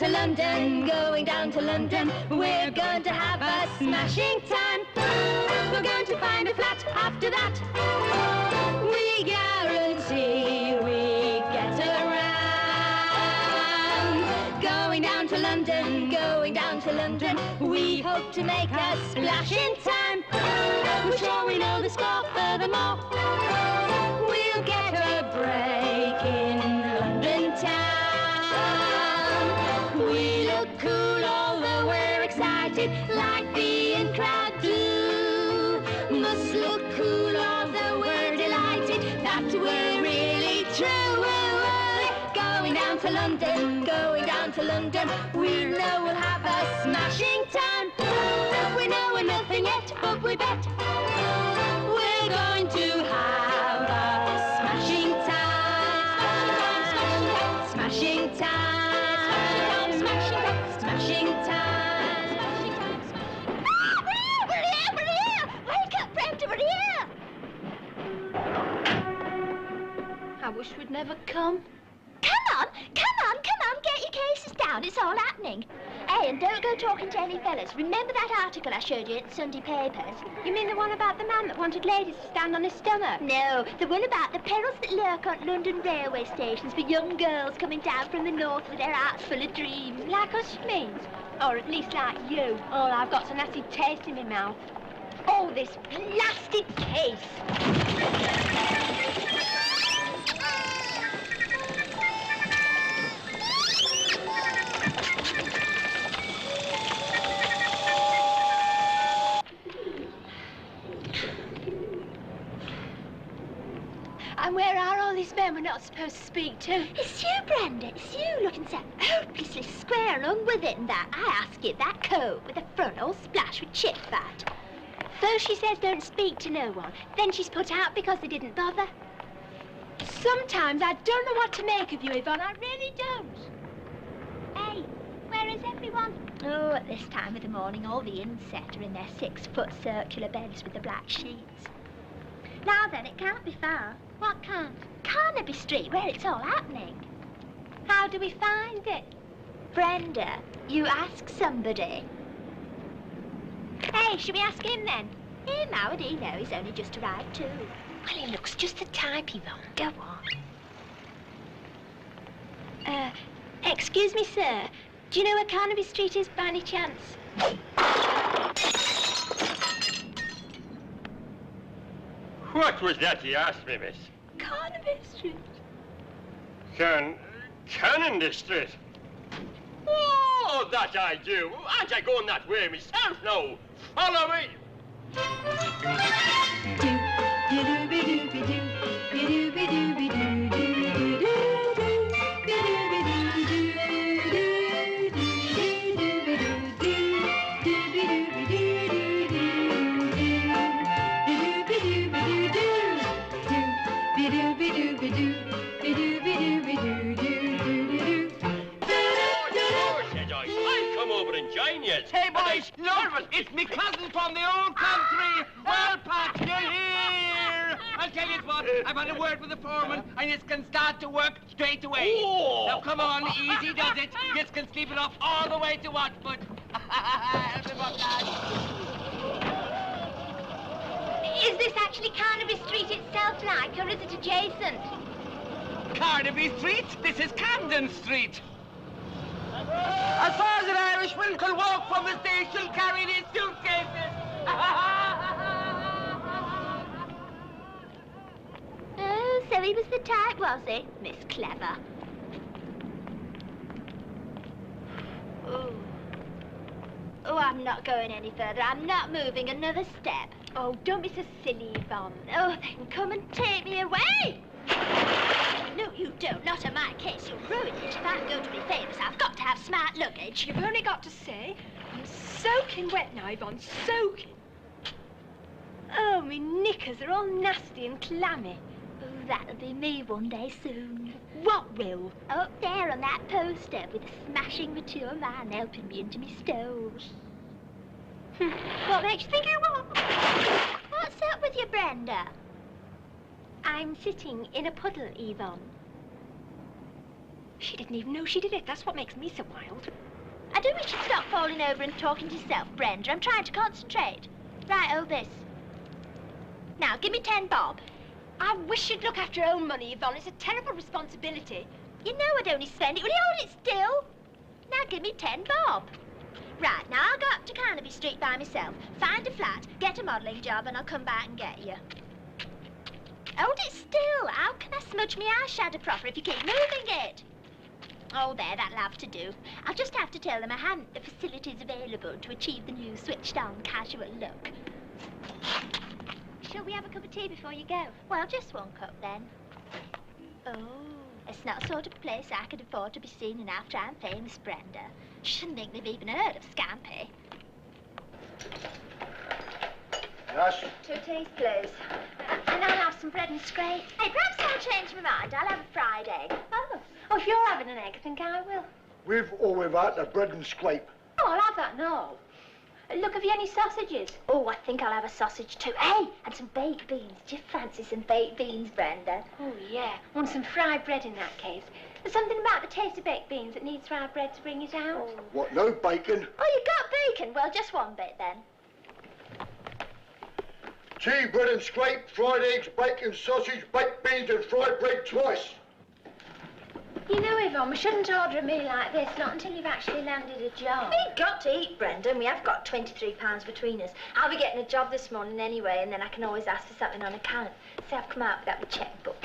to London, going down to London. We're going to have a smashing time. We're going to find a flat after that. We guarantee we get around. Going down to London, going down to London. We hope to make a splash in time. We're sure we know the score furthermore. We'll get a break in London town. We look cool although we're excited, like the in crowd do. Must look cool although we're delighted that we're really true. Going down to London, going down to London. We know we'll have a smashing time. We know we're nothing yet, but we bet we're going to have a smashing time. Smashing time. Smashing time. We're here, we're here! Wake up, Brenda, we're here! I wish we'd never come. Come on, get your cases down, it's all happening. Hey, and don't go talking to any fellas. Remember that article I showed you in the Sunday papers? You mean the one about the man that wanted ladies to stand on his stomach? No, the one about the perils that lurk on London railway stations for young girls coming down from the north with their hearts full of dreams. Like us, you mean? Or at least like you. Oh, I've got a nasty taste in my mouth. Oh, this blasted case. And where are all these men we're not supposed to speak to? It's you, Brenda, it's you, looking so hopelessly square and on with it and that. I ask you, that coat with the front all splashed with chip fat. Though she says don't speak to no one, then she's put out because they didn't bother. Sometimes I don't know what to make of you, Yvonne, I really don't. Hey, where is everyone? Oh, at this time of the morning, all the inset are in their 6-foot circular beds with the black sheets. Now then, it can't be far. What can't? Carnaby Street, where it's all happening. How do we find it? Brenda, you ask somebody. Hey, should we ask him then? Him, how would he know? He's only just arrived too. Well, he looks just the type, Yvonne. Go on. Excuse me, sir. Do you know where Carnaby Street is by any chance? What was that you asked me, miss? Carnaby Street. Cannon Street? Oh, that I do. Aren't I going that way myself now? Follow me. Hey, boys, look, it's me cousin from the old country. Well, Pat, you're here. I'll tell you what, I've had a word with the foreman, and you can start to work straight away. Oh. Now, come on, easy does it. You can sleep it off all the way to Watford. Is this actually Carnaby Street itself, like, or is it adjacent? Carnaby Street? This is Camden Street. As far as an Irishman can walk from the station carrying his suitcases. Oh, so he was the type, was he? Miss Clever. Oh, I'm not going any further. I'm not moving another step. Oh, don't be so silly, Yvonne. Oh, then come and take me away. No, you don't. Not in my case. You'll ruin it. If I'm going to be famous, I've got to have smart luggage. You've only got to say, I'm soaking wet now, Yvonne, soaking. Oh, me knickers are all nasty and clammy. Oh, that'll be me one day soon. What will? Up there on that poster with a smashing mature man helping me into me stove. What makes you think I will? What's up with you, Brenda? I'm sitting in a puddle, Yvonne. She didn't even know she did it. That's what makes me so wild. I do wish you'd stop falling over and talking to yourself, Brenda. I'm trying to concentrate. Right, hold this. Now, give me 10 bob. I wish you'd look after your own money, Yvonne. It's a terrible responsibility. You know I'd only spend it. Will you hold it still? Now give me 10 bob. Right, now I'll go up to Carnaby Street by myself, find a flat, get a modelling job, and I'll come back and get you. Hold it still. How can I smudge my eyeshadow proper if you keep moving it? Oh, there, that'll have to do. I'll just have to tell them I haven't the facilities available to achieve the new switched-on casual look. Shall we have a cup of tea before you go? Well, just one cup, then. Oh, it's not the sort of place I could afford to be seen in after I'm famous, Brenda. Shouldn't think they've even heard of Scampi. Yes? 2 teas, please. And I'll have some bread and scrape. Hey, perhaps I'll change my mind. I'll have a fried egg. Oh, if you're having an egg, I think I will. With or without the bread and scrape? Oh, I'll have that now. Look, have you any sausages? Oh, I think I'll have a sausage too. Hey, and some baked beans. Do you fancy some baked beans, Brenda? Oh, yeah. Want some fried bread in that case. There's something about the taste of baked beans that needs fried bread to bring it out. Oh. What, no bacon? Oh, you got bacon? Well, just one bit, then. Tea, bread and scrape, fried eggs, bacon, sausage, baked beans and fried bread twice. You know, Yvonne, we shouldn't order a meal like this, not until you've actually landed a job. We've got to eat, Brenda, and we have got £23 between us. I'll be getting a job this morning anyway, and then I can always ask for something on account. So I've come out without my checkbook.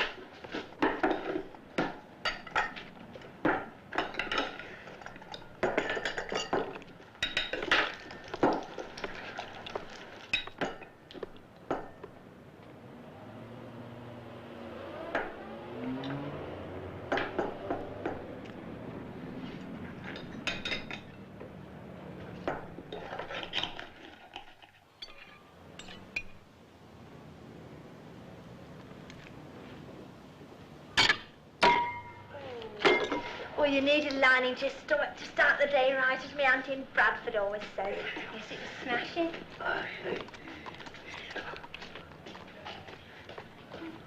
Well, you need a lining to stomach to start the day right, as my auntie in Bradford always says. Yes, it was smashing.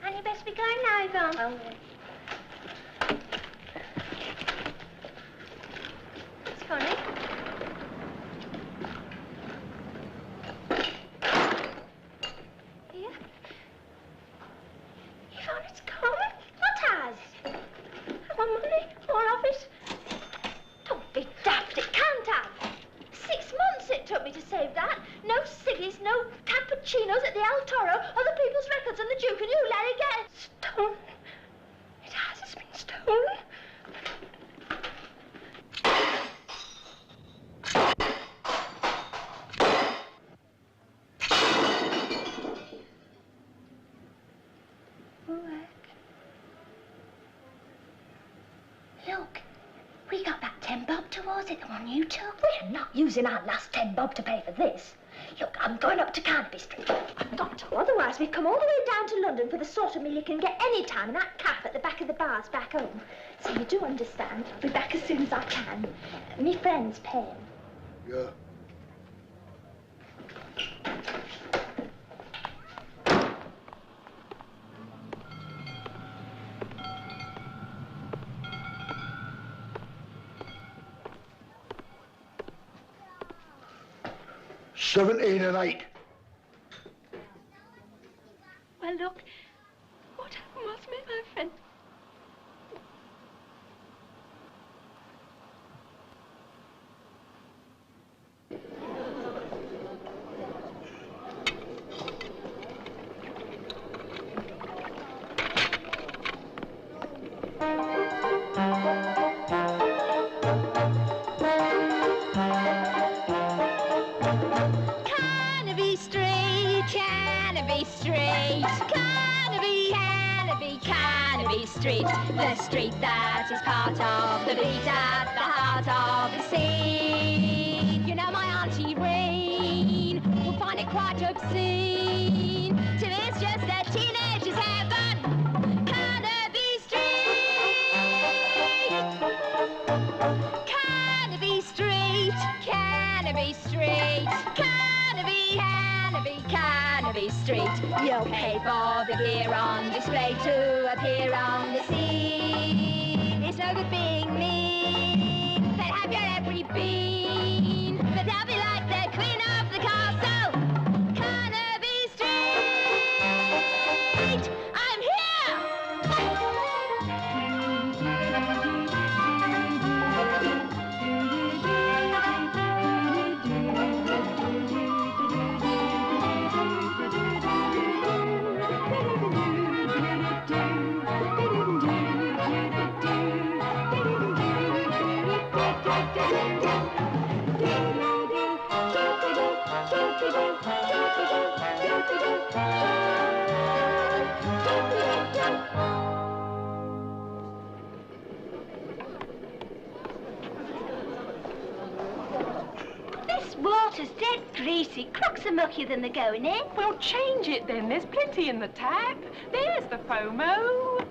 And you best be going now, Yvonne. Oh, It's funny. Here. Yvonne, it's gone. what has? I want money. More of it. Don't be daft, it can't have. 6 months it took me to save that. No ciggies, no cappuccinos at the El Toro, other people's records and the Duke, and you let it get Stolen. It has. It's been stolen. Look, we got that 10 bob towards it, the one you took. We're not using our last 10 bob to pay for this. Look, I'm going up to Carnaby Street. I've got to, otherwise we come all the way down to London for the sort of meal you can get any time in that cafe at the back of the bars back home. So you do understand, I'll be back as soon as I can. Me friend's paying. Yeah. $17 and 8. Well, look. What happened was me, my friend. Carnaby Street, Carnaby Street, Carnaby Street, the street that is part of the beat at the heart of the scene. You know my Auntie Irene will find it quite obscene to miss just a teenager's heaven. Carnaby Street, Carnaby Street, Carnaby Street, Carnaby Street. You Don't pay for the gear on display to appear on the scene. It's no good being mean, but have your every bean. But I'll be like the queen of the castle, Carnaby Street. I'm here! This water's dead greasy. Crooks are muckier than the going in. Well, change it then. There's plenty in the tap. There's the FOMO.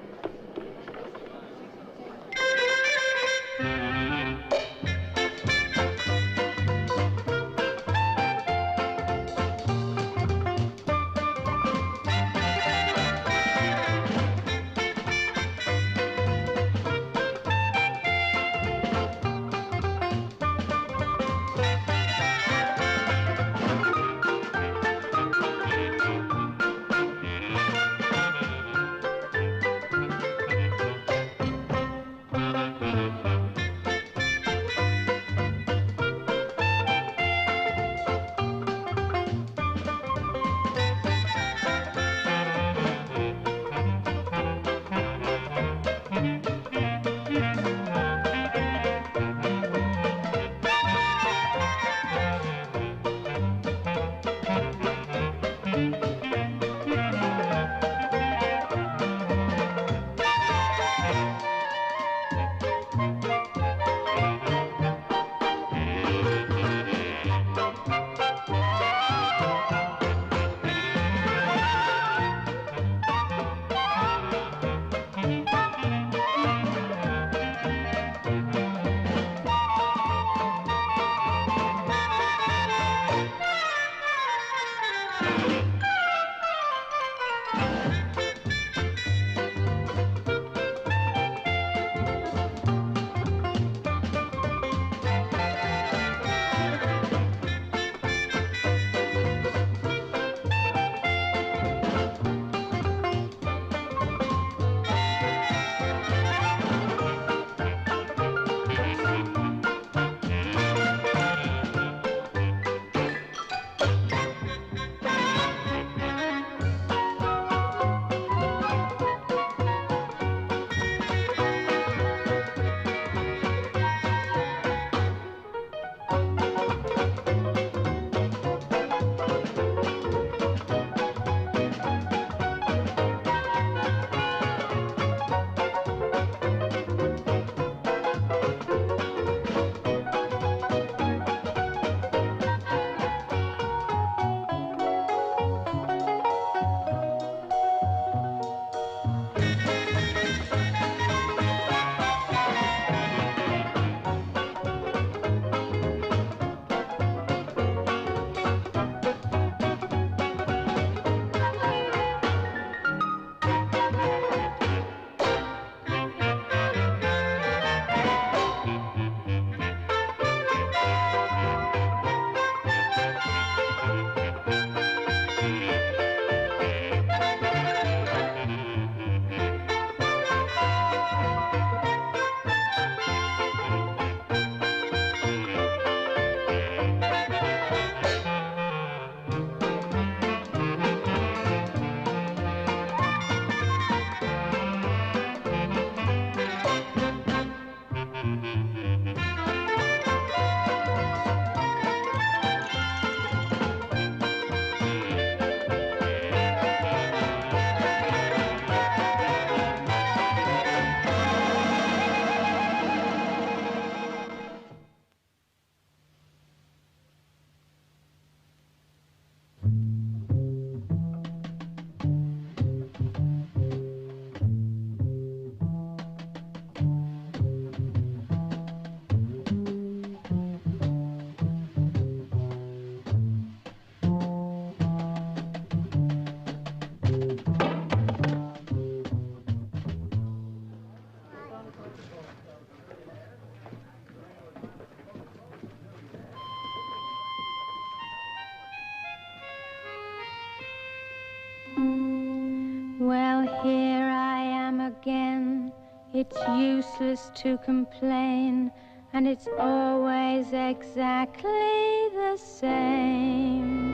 Well, here I am again. It's useless to complain, and it's always exactly the same.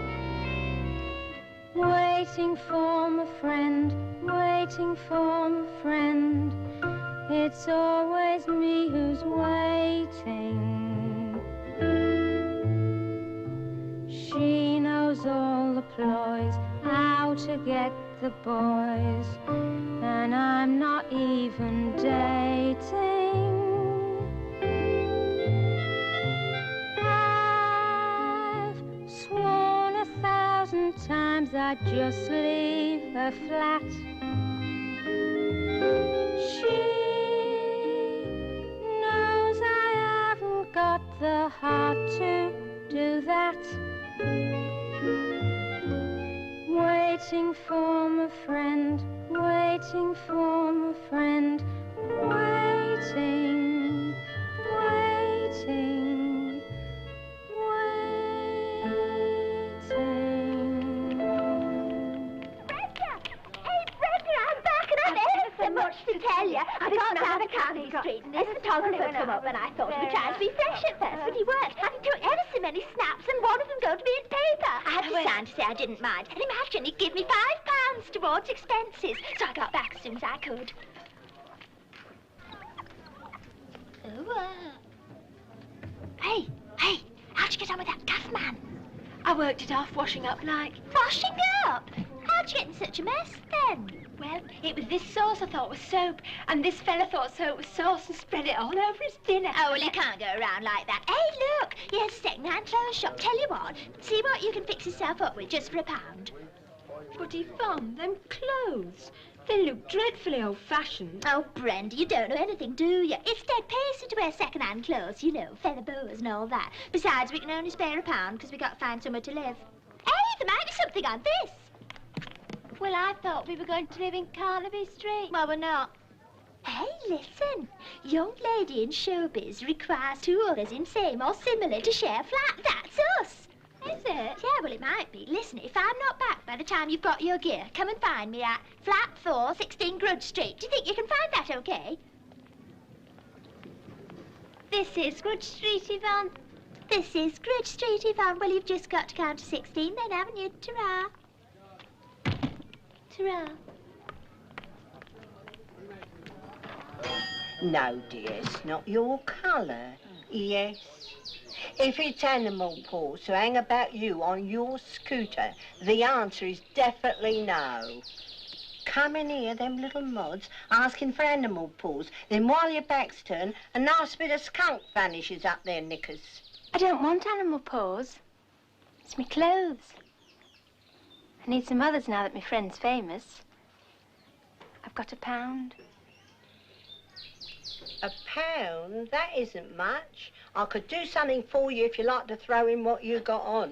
Waiting for my friend, waiting for my friend. It's always me who's waiting. She knows all the ploys, how to get the boys, and I'm not even dating. I've sworn 1,000 times I'd just leave her flat. She knows I haven't got the heart to do that. Waiting for my friend, waiting for my friend, waiting, waiting, waiting. Brenda! Hey, Brenda, I'm back and I've ever so much to tell you. I got down to Carnaby Street and this photographer come up and I thought he would try to be fresh at first, but he weren't. And he took ever so many snaps and one of them going to be in paper. I had to sign to say I didn't mind. And imagine, he'd give me £5 towards expenses. So I got back as soon as I could. Hey, how'd you get on with that gaff man? I worked it off, washing up like. Washing up? How'd you get in such a mess then? Well, it was this sauce I thought was soap, and this fella thought soap was sauce and spread it all over his dinner. Oh, well, you can't go around like that. Hey, look, here's a second-hand clothes shop. Tell you what, see what you can fix yourself up with just for £1. But Yvonne, them clothes, they look dreadfully old-fashioned. Oh, Brenda, you don't know anything, do you? It's dead pacey to wear second-hand clothes, you know, feather boas and all that. Besides, we can only spare £1 because we got to find somewhere to live. Hey, there might be something on this. Well, I thought we were going to live in Carnaby Street. Well, we're not. Hey, listen. Young lady in showbiz requires 2 others in same or similar to share flat. That's us. Is it? Yeah, well, it might be. Listen, if I'm not back by the time you've got your gear, come and find me at flat 4, 16 Grudge Street. Do you think you can find that okay? This is Grudge Street, Yvonne. This is Grudge Street, Yvonne. Well, you've just got to count to 16 then, haven't you? Ta-ra. Ta-ra. No, dear, it's not your colour. Yes. If it's animal paws to hang about you on your scooter, the answer is definitely no. Come in here, them little mods, asking for animal paws. Then while your back's turned, a nice bit of skunk vanishes up their knickers. I don't want animal paws. It's me clothes. I need some others now that my friend's famous. I've got £1. £1? That isn't much. I could do something for you if you like to throw in what you got on.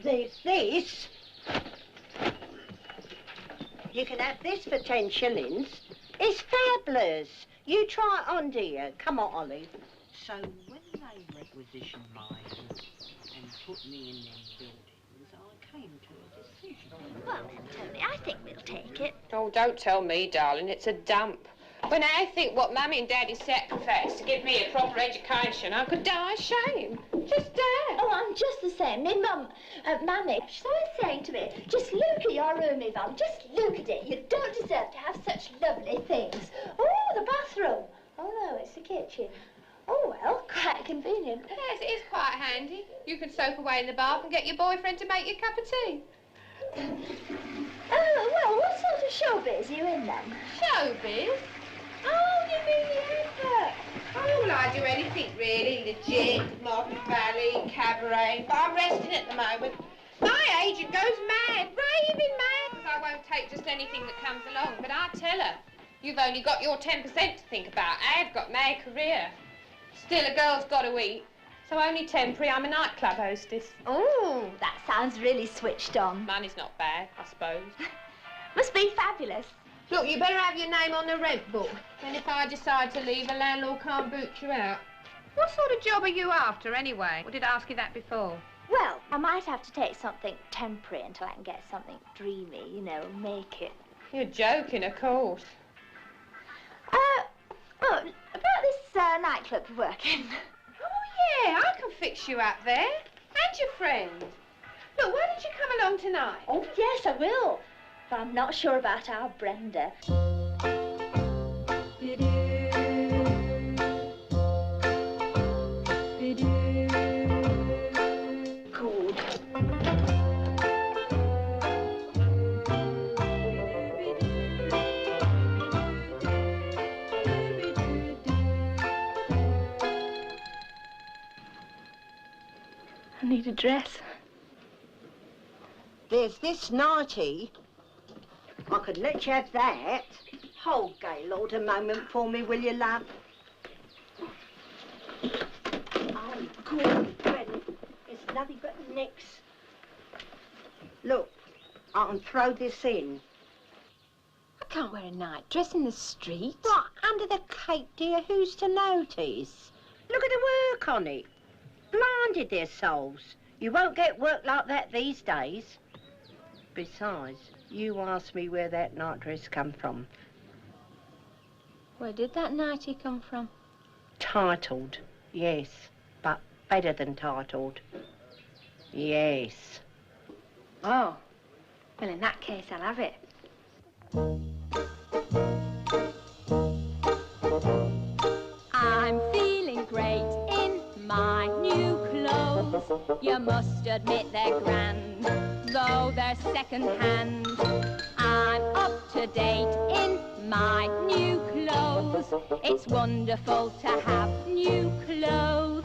There's this. You can have this for 10 shillings. It's fabulous. You try it on, dear. Come on, Ollie. So when they requisitioned mine and put me in them buildings, I came to a decision. Well, then, Tony, I think we'll take it. Oh, don't tell me, darling. It's a dump. When I think what Mummy and Daddy sacrificed to give me a proper education, I could die of shame. Just that. Oh, I'm just the same. Me mum, Mammy, she's always saying to me, just look at your room, Yvonne. Just look at it. You don't deserve to have such lovely things. Oh, the bathroom. Oh, no, it's the kitchen. Oh, well, quite convenient. Yes, it is quite handy. You can soak away in the bath and get your boyfriend to make you a cup of tea. Oh, well, what sort of showbiz are you in, then? Showbiz? Oh, you mean the advert? Oh, well, I do anything really. Legit, Modern Valley, cabaret. But I'm resting at the moment. My agent goes mad, raving mad. Because I won't take just anything that comes along. But I tell her, you've only got your 10% to think about. I've got my career. Still, a girl's got to eat. So only temporary, I'm a nightclub hostess. Oh, that sounds really switched on. Money's not bad, I suppose. Must be fabulous. Look, you better have your name on the rent book. Then if I decide to leave, a landlord can't boot you out. What sort of job are you after, anyway? Or did I ask you that before? Well, I might have to take something temporary until I can get something dreamy, you know, make it. You're joking, of course. About this nightclub you work in. Oh, yeah, I can fix you up there. And your friend. Look, why don't you come along tonight? Oh, yes, I will. But I'm not sure about our Brenda. I need a dress. There's this nightie. I could let you have that. Hold Gaylord a moment for me, will you, love? Oh, good, Brenda. It's nothing but nicks. Look, I can throw this in. I can't wear a night dress in the street. What, under the cape, dear? Who's to notice? Look at the work on it. Blinded their souls. You won't get work like that these days. Besides, you asked me where that night dress come from. Where did that nightie come from? Titled, yes, but better than titled. Yes. Oh, well, in that case, I'll have it. I'm feeling great in my new clothes. You must admit they're grand, though they're second-hand. I'm up to date in my new clothes. It's wonderful to have new clothes.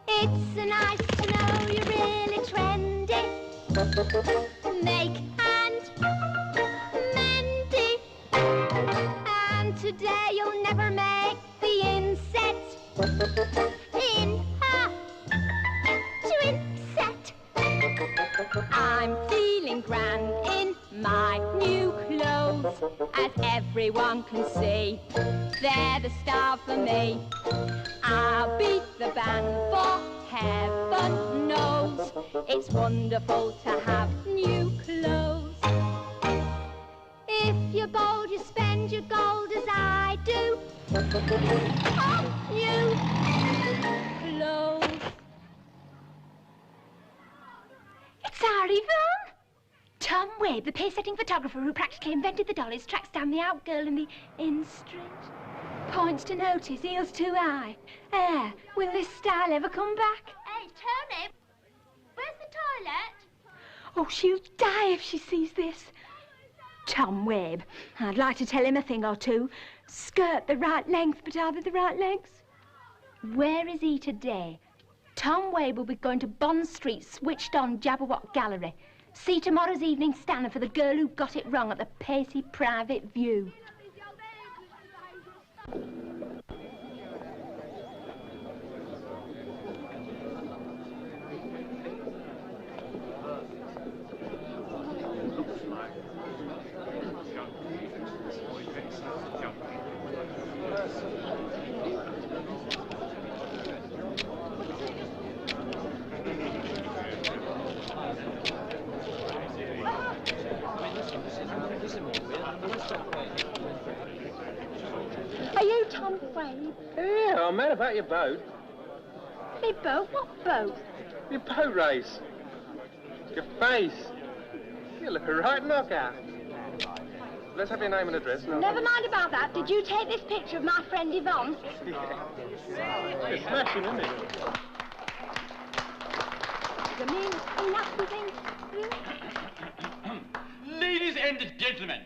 It's nice to know you're really trendy. Make and mendy. And today you'll never make the inset. In a twin set. I'm feeling grand in my new clothes, as everyone can see. They're the style for me. I'll beat the band, for heaven knows it's wonderful to have new clothes. If you're bold, you spend your gold as I do on new clothes. It's our Yvonne. Tom Webb, the pace-setting photographer who practically invented the dollies, tracks down the out girl in the in-street. Points to notice, heels too high. Will this style ever come back? Hey, Tony, where's the toilet? Oh, she'll die if she sees this. Tom Webb, I'd like to tell him a thing or two. Skirt the right length, but are they the right legs? Where is he today? Tom Webb will be going to Bond Street, switched on Jabberwock Gallery. See tomorrow's evening standard for the girl who got it wrong at the Pacey Private View. Are you Tom Quayle? Yeah, I'm mad about your boat. Me boat? What boat? Your boat race. Your face. You look a right knockout. Let's have your name and address. No. Never mind about that. Did you take this picture of my friend Yvonne? Yeah. It's smashing, isn't it? The meanest, nasty thing. Ladies and gentlemen,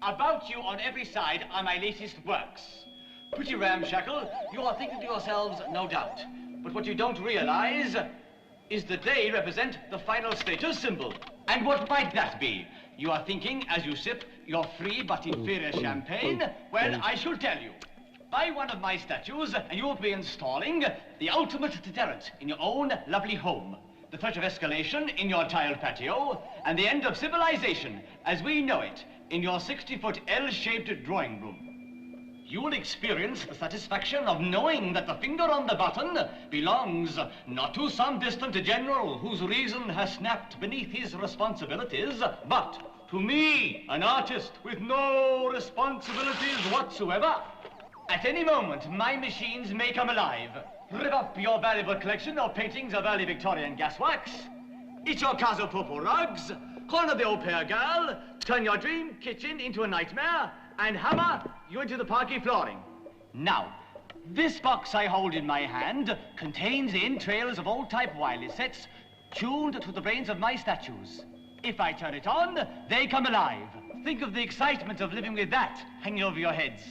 about you on every side are my latest works. Pretty ramshackle, you are thinking to yourselves, no doubt. But what you don't realize is that they represent the final status symbol. And what might that be? You are thinking as you sip your free but inferior champagne? Well, I shall tell you. Buy one of my statues and you'll be installing the ultimate deterrent in your own lovely home. The threat of escalation in your tiled patio, and the end of civilization as we know it in your 60-foot L-shaped drawing room. You will experience the satisfaction of knowing that the finger on the button belongs not to some distant general whose reason has snapped beneath his responsibilities, but To me, an artist with no responsibilities whatsoever. At any moment, my machines may come alive. Rip up your valuable collection of paintings of early Victorian gasworks. Eat your Caso Purple rugs. Corner the au pair girl. Turn your dream kitchen into a nightmare. And hammer you into the parquet flooring. Now, this box I hold in my hand contains the entrails of old-type wireless sets tuned to the brains of my statues. If I turn it on, they come alive. Think of the excitement of living with that hanging over your heads.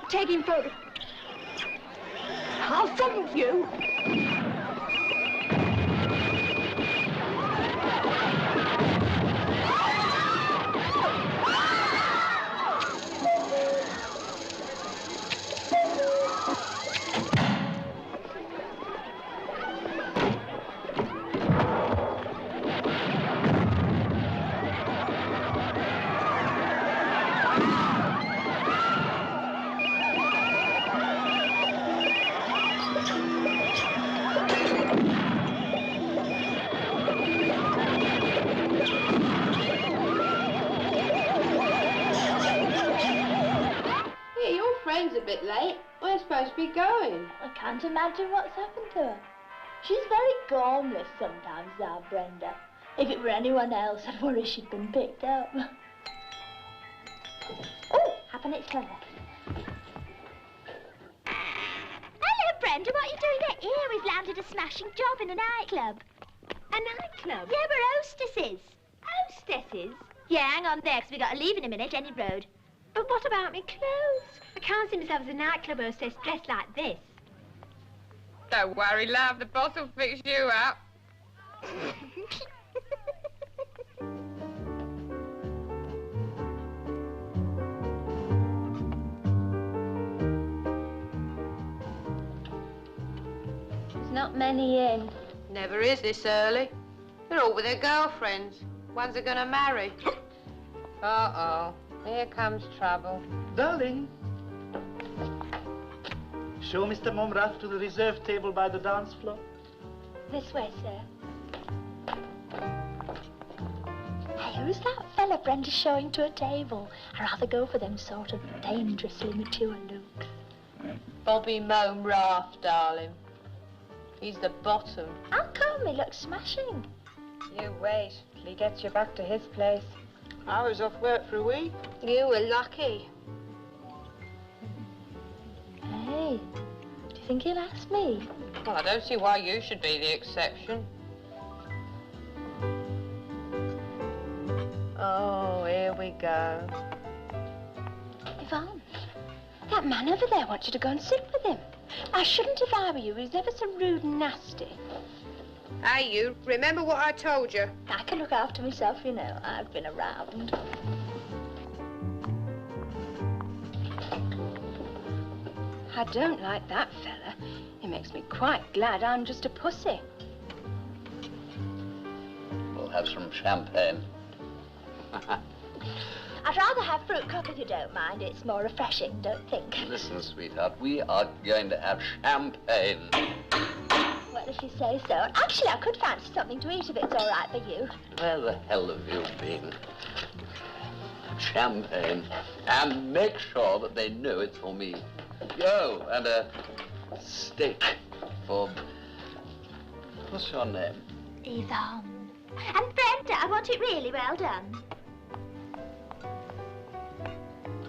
Taking photos. I'll send you. A bit late. We're supposed to be going. I can't imagine what's happened to her. She's very gormless sometimes, our Brenda. If it were anyone else, I'd worry she'd been picked up. Oh, happen it's clever. Hello, Brenda. What are you doing here? We've landed a smashing job in a nightclub. A nightclub? Yeah, we're hostesses. Hostesses? Yeah, hang on there, 'cause we got to leave in a minute, any road. But what about me clothes? I can't see myself as a nightclub hostess dressed like this. Don't worry, love. The boss will fix you up. There's not many in. Never is this early. They're all with their girlfriends. Ones are gonna marry. Uh-oh. Here comes trouble. Darling, show Mr. Mumrath to the reserved table by the dance floor. This way, sir. Hey, who's that fella Brenda's showing to a table? I rather go for them sort of dangerously mature looks. Bobby Mumrath, darling. He's the bottom. How come? He looks smashing. You wait till he gets you back to his place. I was off work for a week. You were lucky. Hey, do you think he'll ask me? Well, I don't see why you should be the exception. Oh, here we go. Yvonne, that That man over there wants you to go and sit with him. I shouldn't if I were you. He's ever so rude and nasty. Hey, you, remember what I told you? I can look after myself, you know. I've been around. I don't like that fella. He makes me quite glad I'm just a pussy. We'll have some champagne. I'd rather have fruit coke if you don't mind. It's more refreshing, don't think. Listen, sweetheart, we are going to have champagne. Well, if you say so. Actually, I could fancy something to eat if it's all right for you. Where the hell have you been? Champagne. And make sure that they know it's for me. Oh, and a steak for... What's your name? Yvonne. And Brenda, I want it really well done.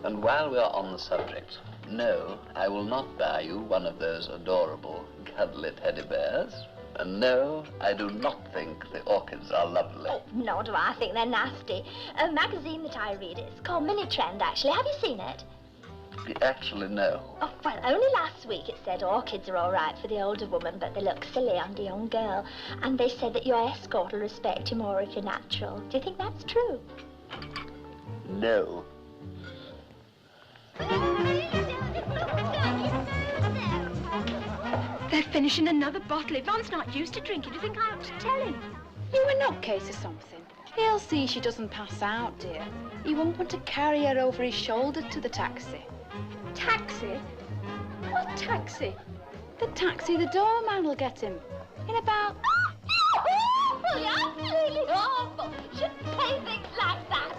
And while we're on the subject, no, I will not buy you one of those adorable, cuddly teddy bears. And no, I do not think the orchids are lovely. Oh, nor do I think they're nasty. A magazine that I read, it's called Mini Trend, actually. Have you seen it? Actually, no. Oh, well, only last week it said orchids are all right for the older woman, but they look silly on the young girl. And they said that your escort will respect you more if you're natural. Do you think that's true? No. They're finishing another bottle. Yvonne's not used to drinking. Do you think I ought to tell him? You a nutcase or something? He'll see she doesn't pass out, dear. He won't want to carry her over his shoulder to the taxi. Taxi? What taxi? The taxi the doorman will get him. In about... Awful, absolutely awful. Shouldn't pay things like that.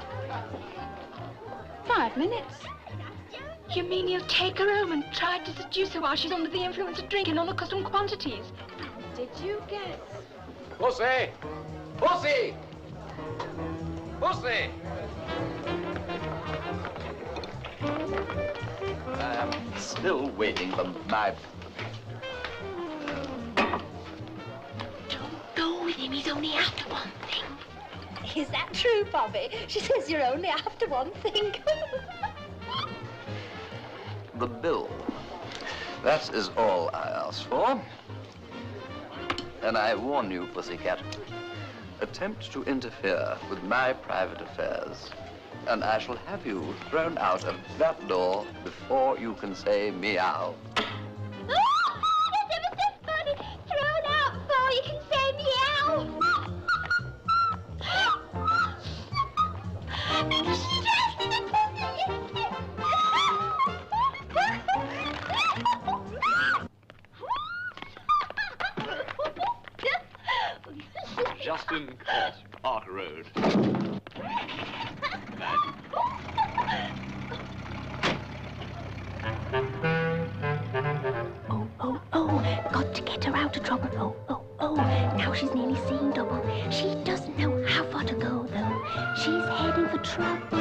5 minutes. You mean he'll take her home and try to seduce her while she's under the influence of drinking unaccustomed quantities? Did you guess? Pussy! Pussy! Pussy! I am still waiting for my... Don't go with him. He's only after one thing. Is that true, Bobby? She says you're only after one thing. The bill. That is all I ask for. And I warn you, pussycat, attempt to interfere with my private affairs, and I shall have you thrown out of that door before you can say meow. Oh, that's ever so funny. Thrown out before you can say meow. Because she dressed in a pussy. Justin Court, Park Road. Oh, got to get her out of trouble. Oh, now she's nearly seeing double. She doesn't know how far to go, though. She's heading for trouble.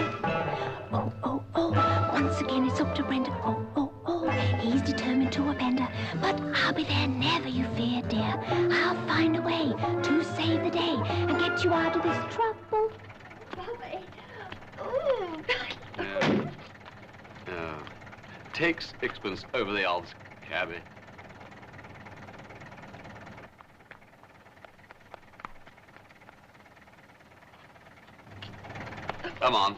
Oh, once again it's up to Brenda. Oh, he's determined to upend her. But I'll be there, never you fear, dear. I'll find a way to save the day and get you out of this trouble. Bobby. Ooh. Take 6pence over the odds, cabby. Come on.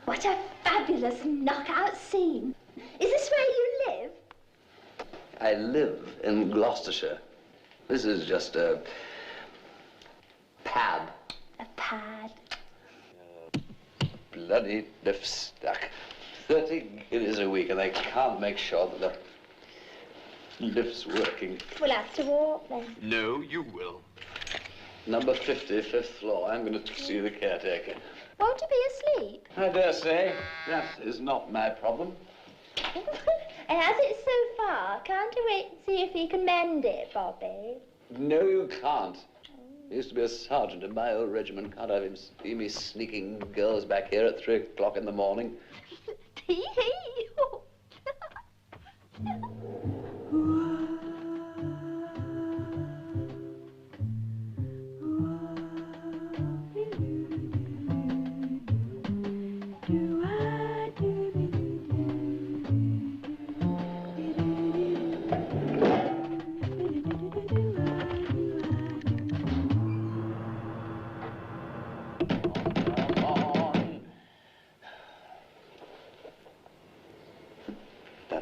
What a fabulous knockout scene. Is this where you live? I live in Gloucestershire. This is just a pad. A pad. Bloody lift stuck. 30 guineas a week, and they can't make sure that the lift's working. We'll have to walk then. No, you will. Number 50, 5th floor. I'm going to see the caretaker. Won't you be asleep? I dare say. That is not my problem. And as it's so far, can't you wait and see if you can mend it, Bobby? No, you can't. I used to be a sergeant in my old regiment. Can't have him see me sneaking girls back here at 3 o'clock in the morning.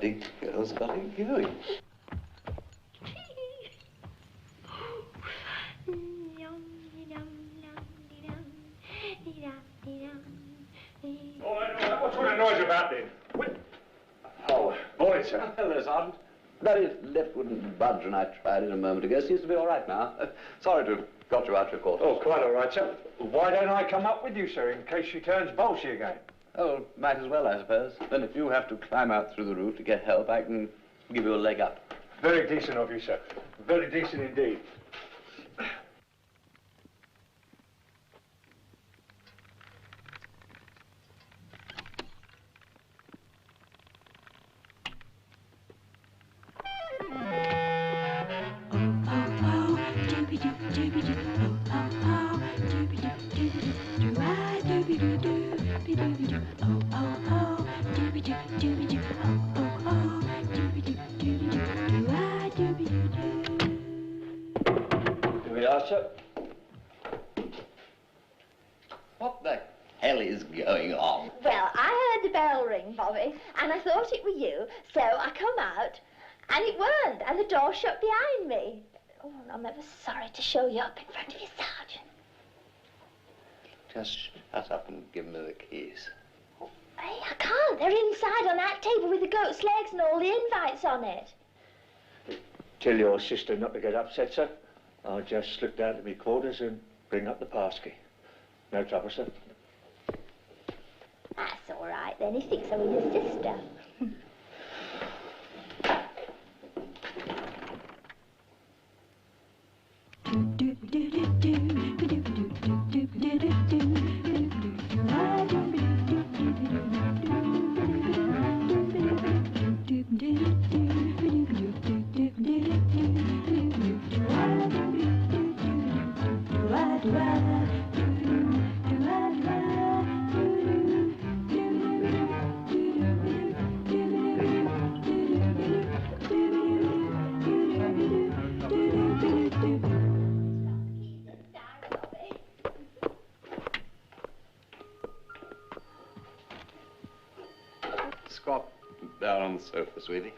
bloody girl's got it going. What's all the noise about then? Oh, morning, sir. Hello, Sergeant. That left wouldn't budge when I tried it a moment ago. Seems to be all right now. Sorry to have got you out your quarters. Oh, quite all right, sir. Why don't I come up with you, sir, in case she turns bolshy again? Oh, might as well, I suppose. Then if you have to climb out through the roof to get help, I can give you a leg up. Very decent of you, sir. Very decent indeed. What the hell is going on? Well, I heard the bell ring, Bobby, and I thought it were you, so I come out, and it weren't, and the door shut behind me. Oh, and I'm ever sorry to show you up in front of you, Sergeant. Just shut up and give me the keys. Hey, I can't. They're inside on that table with the goat's legs and all the invites on it. Tell your sister not to get upset, sir. I'll just slip down to my quarters and bring up the passkey. No trouble, sir. That's all right, then. He thinks I'm with your sister. Squat down on the sofa, sweetie.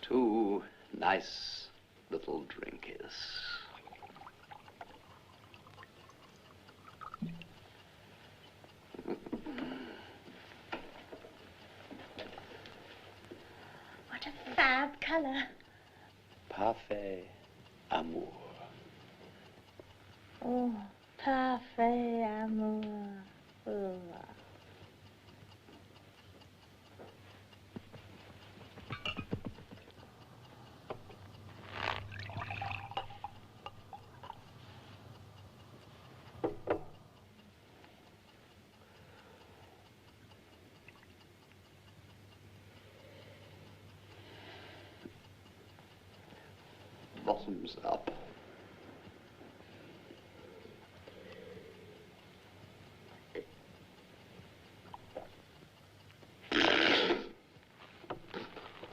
Two nice little drinkies. What a fab colour. Parfait amour. Oh, parfait amour. Oh. Bottoms up.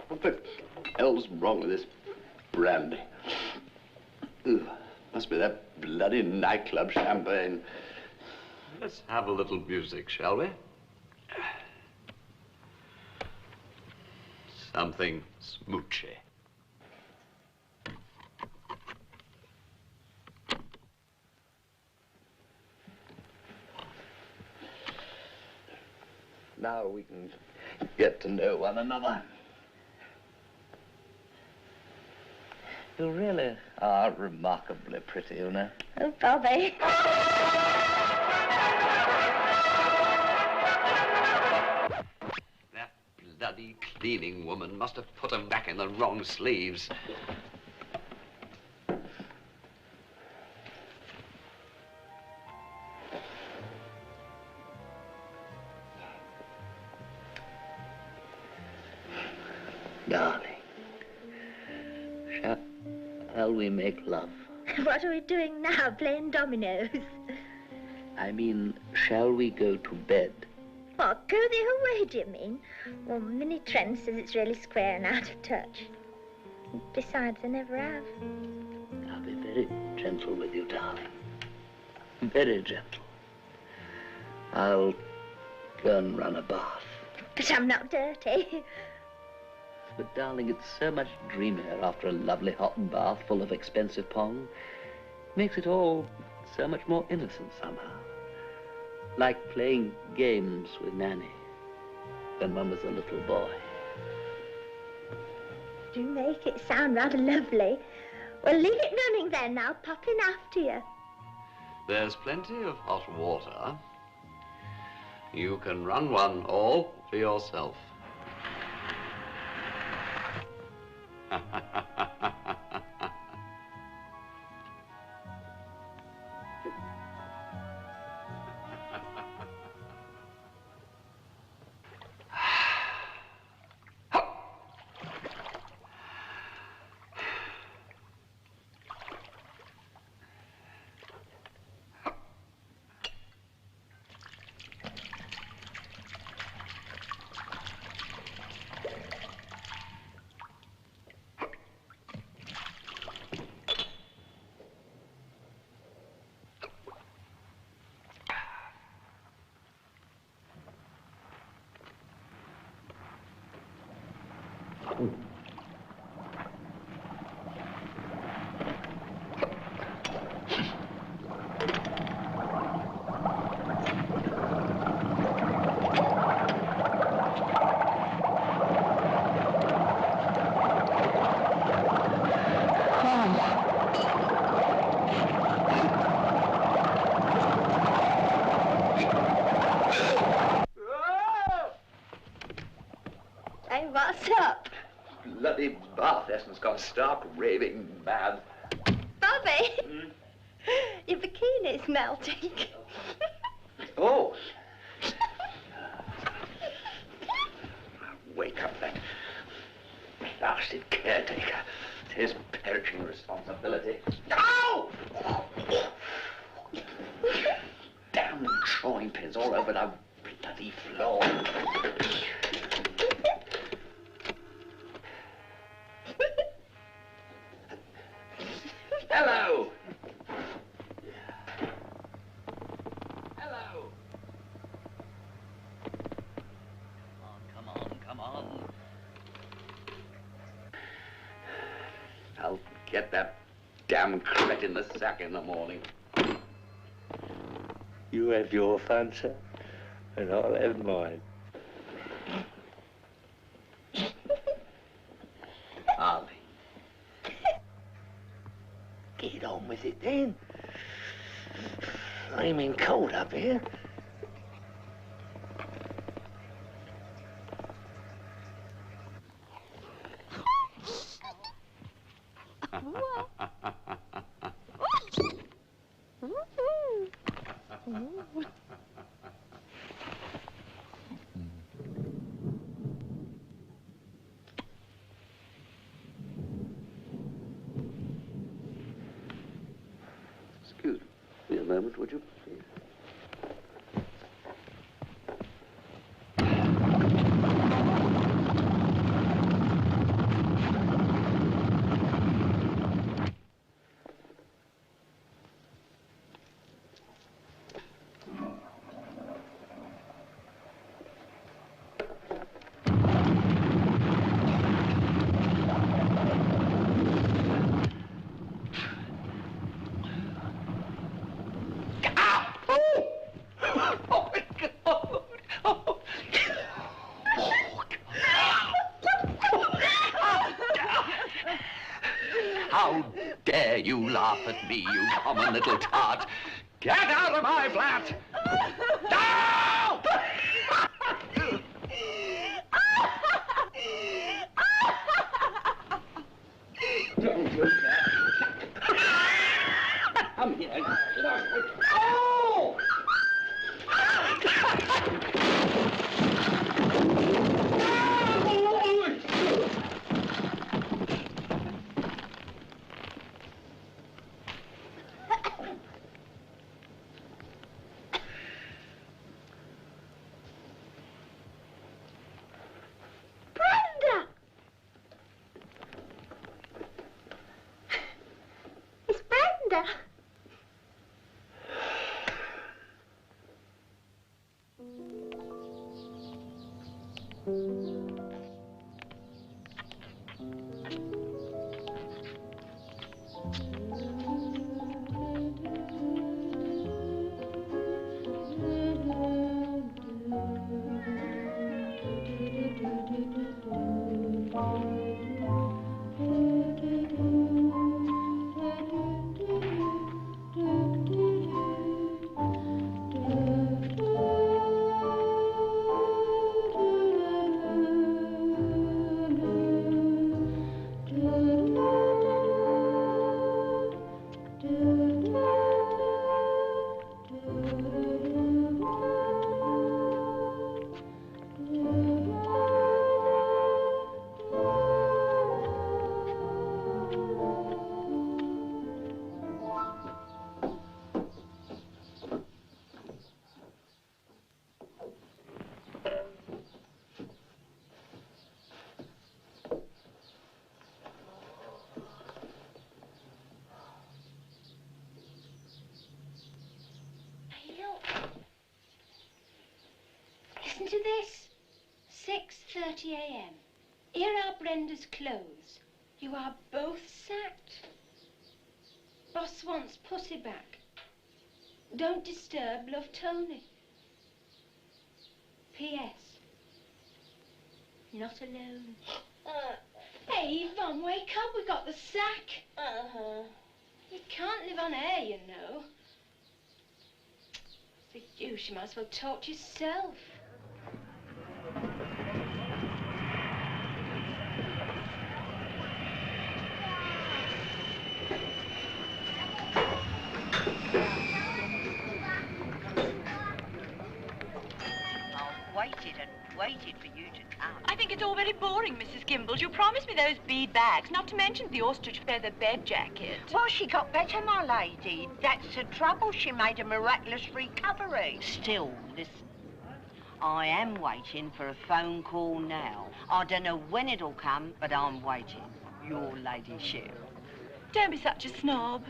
What the hell's wrong with this brandy? Ugh, must be that bloody nightclub champagne. Let's have a little music, shall we? Something smoochy. Now we can get to know one another. You really are remarkably pretty, you know. Oh, Bobby. That bloody cleaning woman must have put them back in the wrong sleeves. Darling, shall we make love? What are we doing now, playing dominoes? I mean, shall we go to bed? What, go the whole way, do you mean? Well, Minnie Trent says it's really square and out of touch. Besides, I never have. I'll be very gentle with you, darling. Very gentle. I'll go and run a bath. But I'm not dirty. But, darling, it's so much dreamier after a lovely hot bath full of expensive pong. Makes it all so much more innocent somehow. Like playing games with Nanny when one was a little boy. You make it sound rather lovely. Well, leave it running then. I'll pop in after you. There's plenty of hot water. You can run one all for yourself. Hey, what's up? Bloody bath essence gone stark raving mad. Bobby? Your bikini's melting. Oh! Wake up, that blasted caretaker. It's his perishing responsibility. Ow! Damn drawing pins all over the bloody floor. Hello! Hello! Come on. I'll get that damn cret in the sack in the morning. You have your fun, sir, and I'll have mine. Harley. Get on with it then. Flaming cold up here. Excuse me a moment, would you please? How dare you laugh at me, you common little tart? Get out of my flat! No! Don't do that. Come here. Oh! Brenda. Listen to this. 6:30 a.m. Here are Brenda's clothes. You are both sacked. Boss wants pussy back. Don't disturb, love Tony. P.S. Not alone. Hey, Yvonne, wake up. We got the sack. You can't live on air, you know. For you, she might as well talk to yourself. Waited for you to come. I think it's all very boring, Mrs. Gimbels. You promised me those bead bags, not to mention the ostrich feather bed jacket. Well, she got better, my lady. That's the trouble. She made a miraculous recovery. Still, listen. I am waiting for a phone call now. I don't know when it'll come, but I'm waiting. Your ladyship. Don't be such a snob.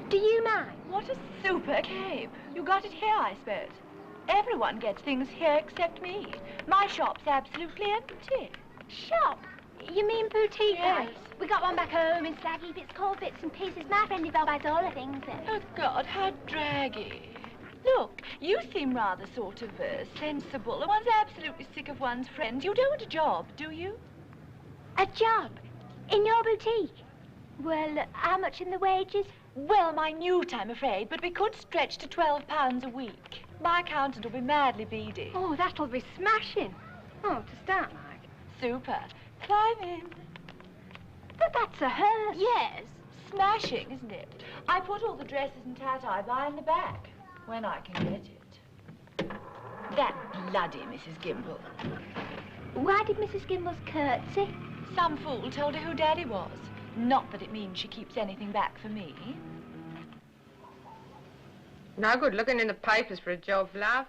Do you mind? What a super cape. You got it here, I suppose. Everyone gets things here except me. My shop's absolutely empty. Shop? You mean boutique? Yes. We got one back home in Saggy. It's called Bits and Pieces. My friend Yvonne buys all the things there. Oh, God, how draggy. Look, you seem rather sort of sensible. One's absolutely sick of one's friends. You don't want a job, do you? A job? In your boutique? Well, how much in the wages? Well, minute, I'm afraid, but we could stretch to £12 a week. My accountant will be madly beady. Oh, that'll be smashing. Oh, to start like. Super. Climb in. But that's a hearse. Yes. Smashing, isn't it? I put all the dresses and tat I buy in the back, when I can get it. That bloody Mrs. Gimble. Why did Mrs. Gimble's curtsy? Some fool told her who Daddy was. Not that it means she keeps anything back for me. No good looking in the papers for a job, love.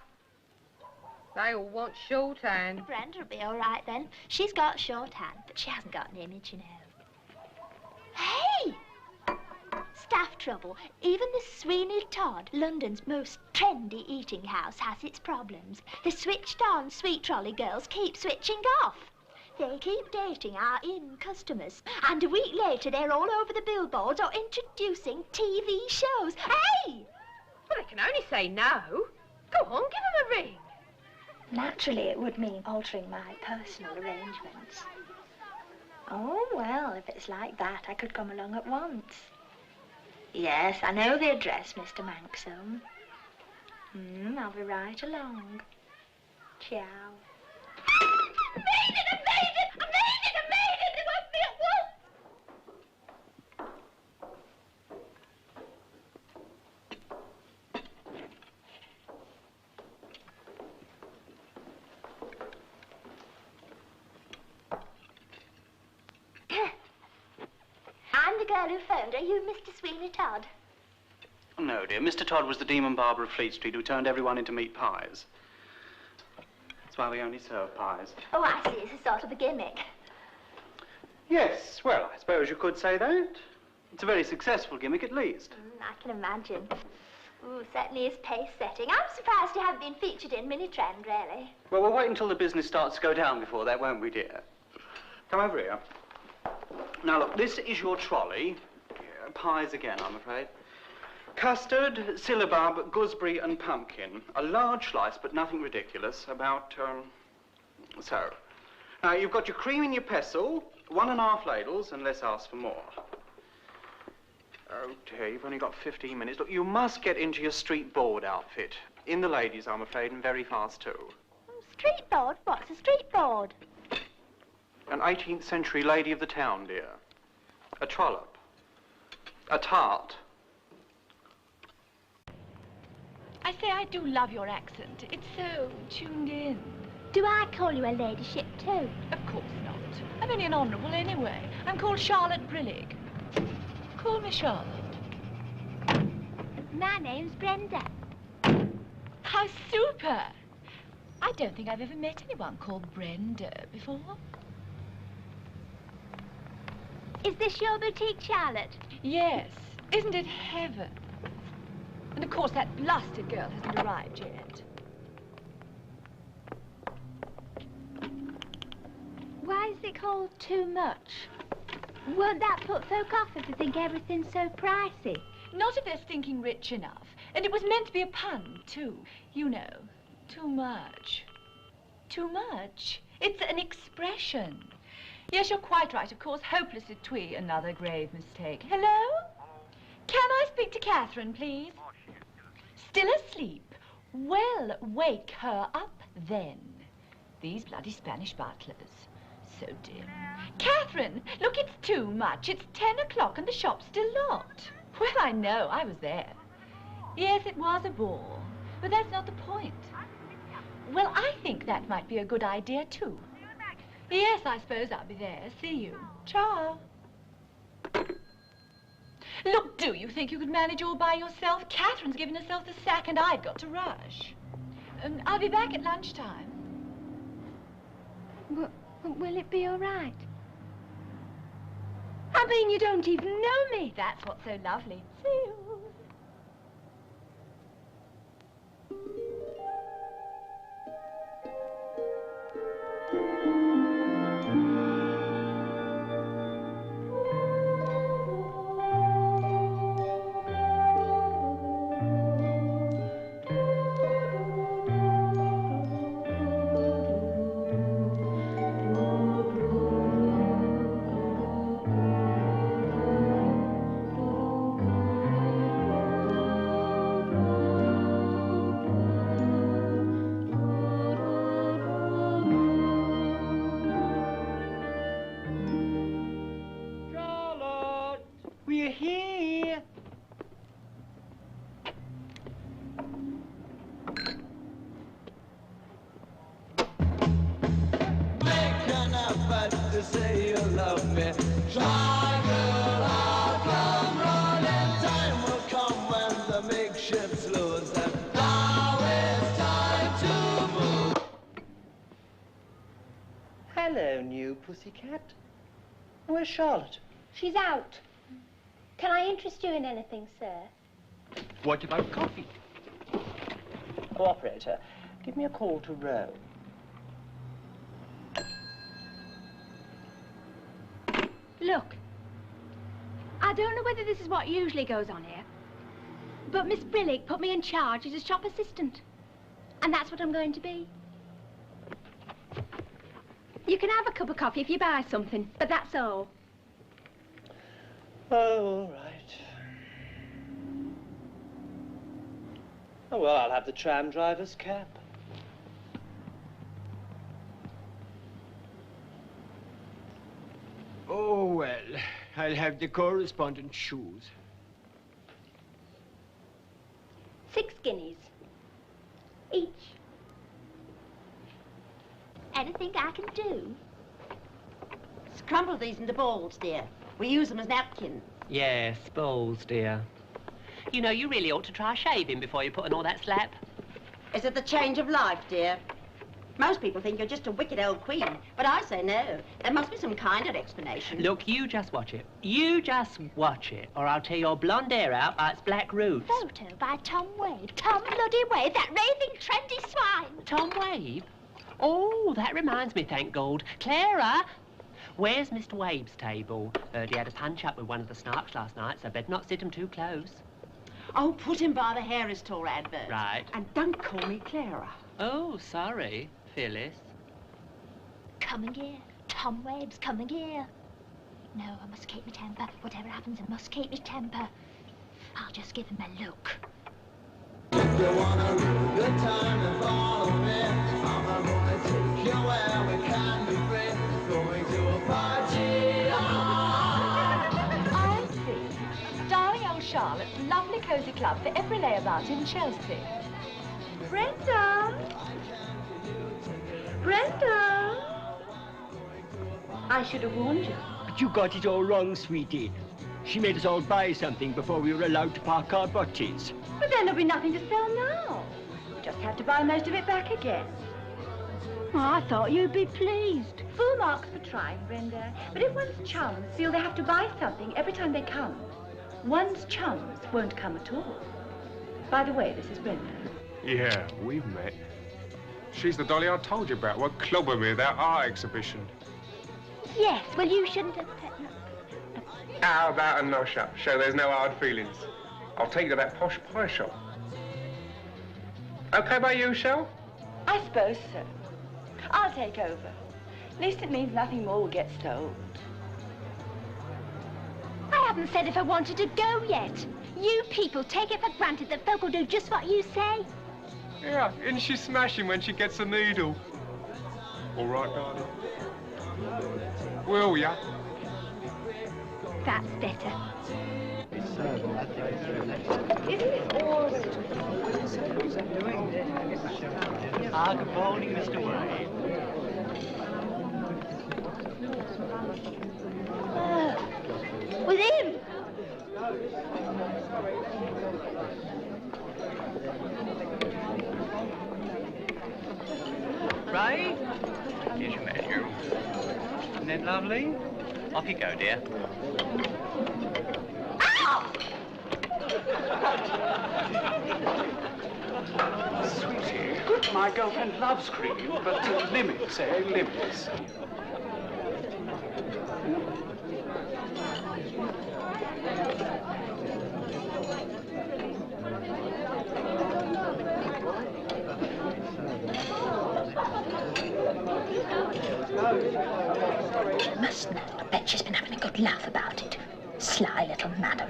They all want shorthand. Brenda will be all right then. She's got shorthand, but she hasn't got an image, you know. Hey! Staff trouble. Even the Sweeney Todd, London's most trendy eating house, has its problems. The switched-on sweet trolley girls keep switching off. They keep dating our in customers, and a week later they're all over the billboards or introducing TV shows. Hey! Well, I can only say no. Go on, give them a ring. Naturally, it would mean altering my personal arrangements. Oh, well, if it's like that, I could come along at once. Yes, I know the address, Mr. Manxome. I'll be right along. Ciao. I made it! I made it! I made it! I made it! It won't be at once! girl who phoned. Are you Mr. Sweeney Todd? No, dear. Mr. Todd was the demon barber of Fleet Street who turned everyone into meat pies. That's why we only serve pies. Oh, I see. It's a sort of a gimmick. Yes, well, I suppose you could say that. It's a very successful gimmick, at least. I can imagine. Ooh, certainly is pace-setting. I'm surprised you haven't been featured in Mini Trend, really. Well, we'll wait until the business starts to go down before that, won't we, dear? Come over here. Now, look, this is your trolley. Pies again, I'm afraid. Custard, syllabub, gooseberry and pumpkin. A large slice, but nothing ridiculous. About, so. Now, you've got your cream in your pestle, 1½ ladles, and let's ask for more. Oh, dear, you've only got 15 minutes. Look, you must get into your street board outfit. In the ladies, I'm afraid, and very fast, too. Street board? What's a street board? An 18th century lady of the town, dear. A trollop. A tart. I say, I do love your accent. It's so tuned in. Do I call you a ladyship, too? Of course not. I'm only an honourable anyway. I'm called Charlotte Brillig. Call me Charlotte. My name's Brenda. How super! I don't think I've ever met anyone called Brenda before. Is this your boutique, Charlotte? Yes. Isn't it heaven? And of course that blasted girl hasn't arrived yet. Why is it called Too Much? Won't that put folk off if they think everything's so pricey? Not if they're stinking rich enough. And it was meant to be a pun, too. You know, too much. Too much? It's an expression. Yes, you're quite right, of course. Hopelessly twee, another grave mistake. Hello? Can I speak to Catherine, please? Still asleep? Well, wake her up then. These bloody Spanish butlers. So dim. Catherine, look, it's too much. It's 10 o'clock and the shop's still locked. Well, I know. I was there. Yes, it was a ball. But that's not the point. Well, I think that might be a good idea, too. Yes, I suppose I'll be there. See you. Ciao. Look, do you think you could manage all by yourself? Catherine's given herself the sack and I've got to rush. I'll be back at lunchtime. Will it be all right? I mean, you don't even know me. That's what's so lovely. See you. Hello, new pussycat. Where's Charlotte? She's out. Can I interest you in anything, sir? What about coffee? Oh, operator, give me a call to Row. Look, I don't know whether this is what usually goes on here, but Miss Brillig put me in charge as a shop assistant, and that's what I'm going to be. You can have a cup of coffee if you buy something, but that's all. Oh, all right. Oh, well, I'll have the tram driver's cap. Oh, well, I'll have the correspondent's shoes. 6 guineas. Each. Anything I can do? Crumble these into balls, dear. We use them as napkins. Yes, balls, dear. You know, you really ought to try shaving before you put on all that slap. Is it the change of life, dear? Most people think you're just a wicked old queen, but I say no. There must be some kind of explanation. Look, you just watch it. You just watch it, or I'll tear your blonde hair out by its black roots. Photo by Tom Wade. Tom bloody Wade, that raving trendy swine. Tom Wade? Oh, that reminds me, thank God. Clara, where's Mr. Wade's table? Heard he had a punch-up with one of the snarks last night, so better not sit him too close. Oh, put him by the hair is tall advert. Right. And don't call me Clara. Oh, sorry, Phyllis. Coming here. Tom Webb's coming here. No, I must keep my temper. Whatever happens, I must keep my temper. I'll just give him a look. If you want a real good time, then follow me. I'm gonna take you where we can be free. Going to a party. I see. Darling old Charlotte's lovely cosy club for every layabout in Chelsea. Brenda! Brenda! I should have warned you. But you got it all wrong, sweetie. She made us all buy something before we were allowed to park our buses. But then there'll be nothing to sell now. We'll just have to buy most of it back again. Well, I thought you'd be pleased. Full marks for trying, Brenda. But if one's chums feel they have to buy something every time they come, one's chums won't come at all. By the way, this is Brenda. Yeah, we've met. She's the dolly I told you about, what clobbered me at that art exhibition. Yes, well, you shouldn't have... How about a nosh up? Show there's no hard feelings. I'll take you to that posh pie shop. Okay by you, Shell? I suppose so. I'll take over. At least it means nothing more will get sold. I haven't said if I wanted to go yet. You people take it for granted that folk will do just what you say. Yeah, isn't she smashing when she gets a needle? All right, darling. Will ya? That's better. Isn't it always... Good morning, Mr. Wade. With him! Right? Here's your menu. Isn't that lovely? Off you go, dear. Sweetie, my girlfriend loves cream, but limits, eh? Limits. You must know. I bet she's been having a good laugh about it. Sly little madam.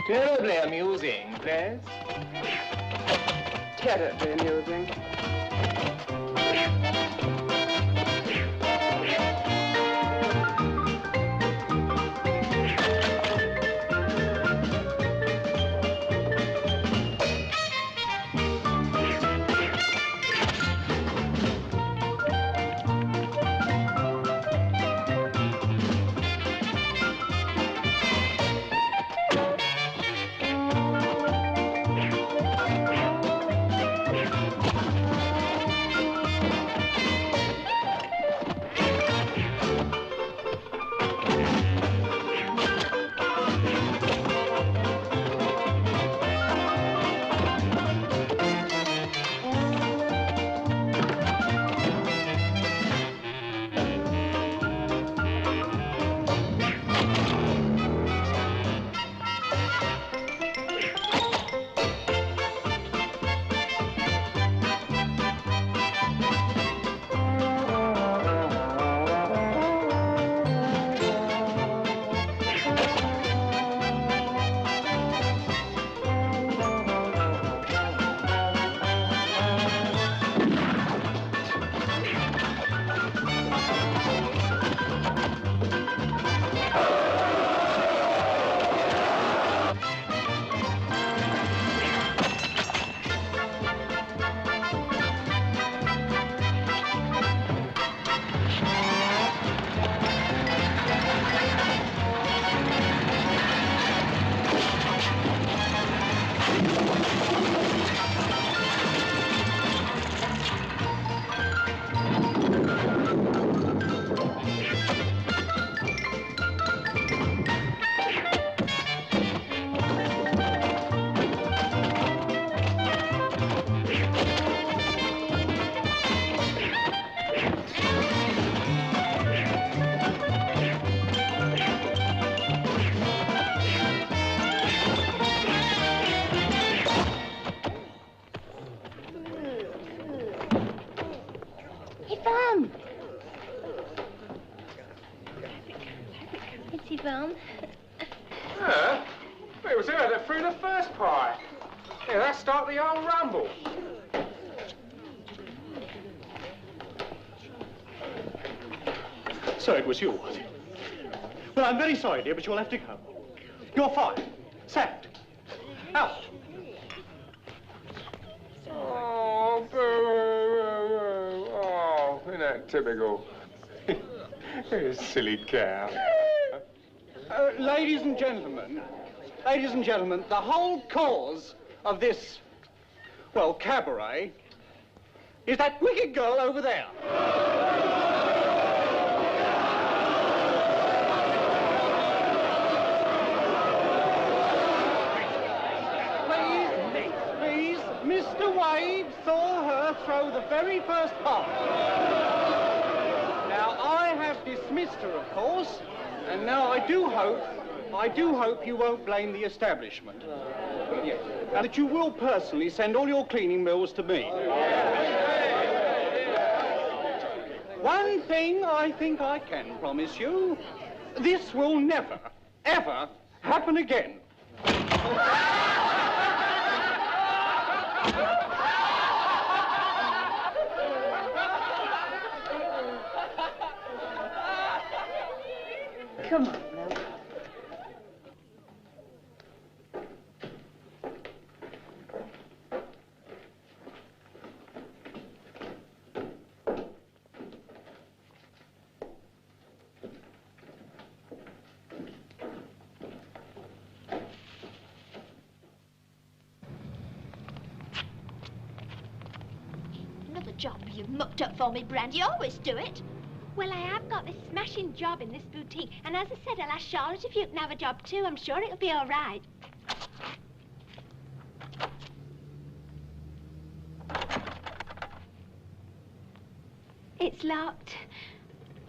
Terribly amusing, please. Terribly amusing. Yvonne. Yeah? It was her that threw the first pie. Yeah, that started the whole rumble. So it was you, was it? Well, I'm very sorry, dear, but you'll have to go. You're fired. Sacked. Out. Oh, boo. Oh, isn't that typical? You silly cow. Ladies and gentlemen, the whole cause of this, well, cabaret, is that wicked girl over there. Please, Mr. Wade saw her throw the very first part. Now, I have dismissed her, of course, and now I do hope you won't blame the establishment. Yes. And that you will personally send all your cleaning bills to me. One thing I think I can promise you, this will never, ever happen again. Come on, Lloyd. Another job you've mucked up for me, Brenda. You always do it. Well, I have got this smashing job in this boutique, and as I said, I'll ask Charlotte if you can have a job too. I'm sure it'll be all right. It's locked.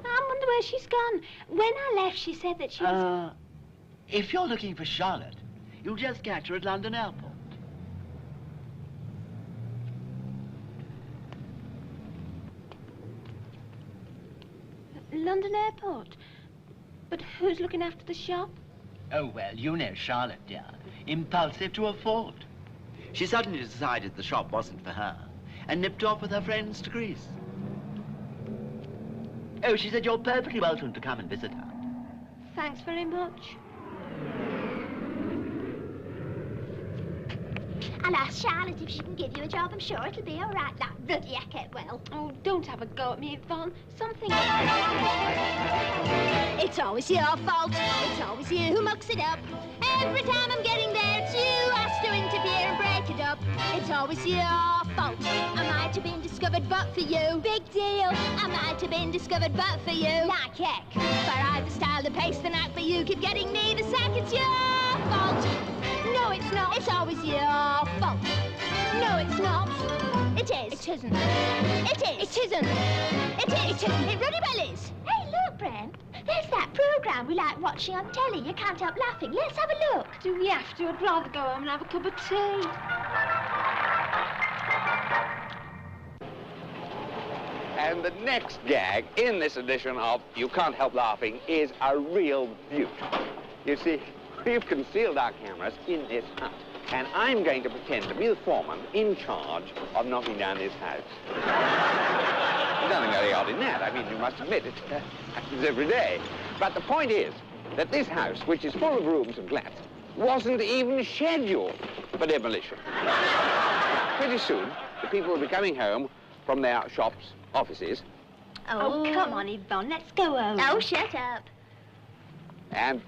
I wonder where she's gone. When I left, she said that she was... If you're looking for Charlotte, you'll just catch her at London Airport. London Airport? But who's looking after the shop? Oh, well, you know Charlotte, dear. Impulsive to a fault. She suddenly decided the shop wasn't for her and nipped off with her friends to Greece. Oh, she said you're perfectly welcome to come and visit her. Thanks very much. I'll ask Charlotte if she can give you a job. I'm sure it'll be all right, that ruddy Ecketwell. Oh, don't have a go at me, Yvonne. Something... It's always your fault. It's always you who mucks it up. Every time I'm getting there, it's you has to interfere and break it up. It's always your fault. I might have been discovered but for you. Big deal. I might have been discovered but for you. Like heck. For I've the style, the pace, the knack, but you keep getting me the sack. It's your fault. No, it's not. It's always your fault. No, it's not. It is. It isn't. It is. It isn't. It is. It isn't. It really well is. Hey, look, Brent. There's that programme we like watching on telly. You can't help laughing. Let's have a look. Do we have to? I'd rather go home and have a cup of tea. And the next gag in this edition of You Can't Help Laughing is a real beaut. You see, we've concealed our cameras in this hut, and I'm going to pretend to be the foreman in charge of knocking down this house. There's nothing very odd in that. I mean, you must admit it happens every day. But the point is that this house, which is full of rooms and flats, wasn't even scheduled for demolition. Pretty soon, the people will be coming home from their shops, offices. Oh, come on, Yvonne. Let's go home. Oh, shut up. And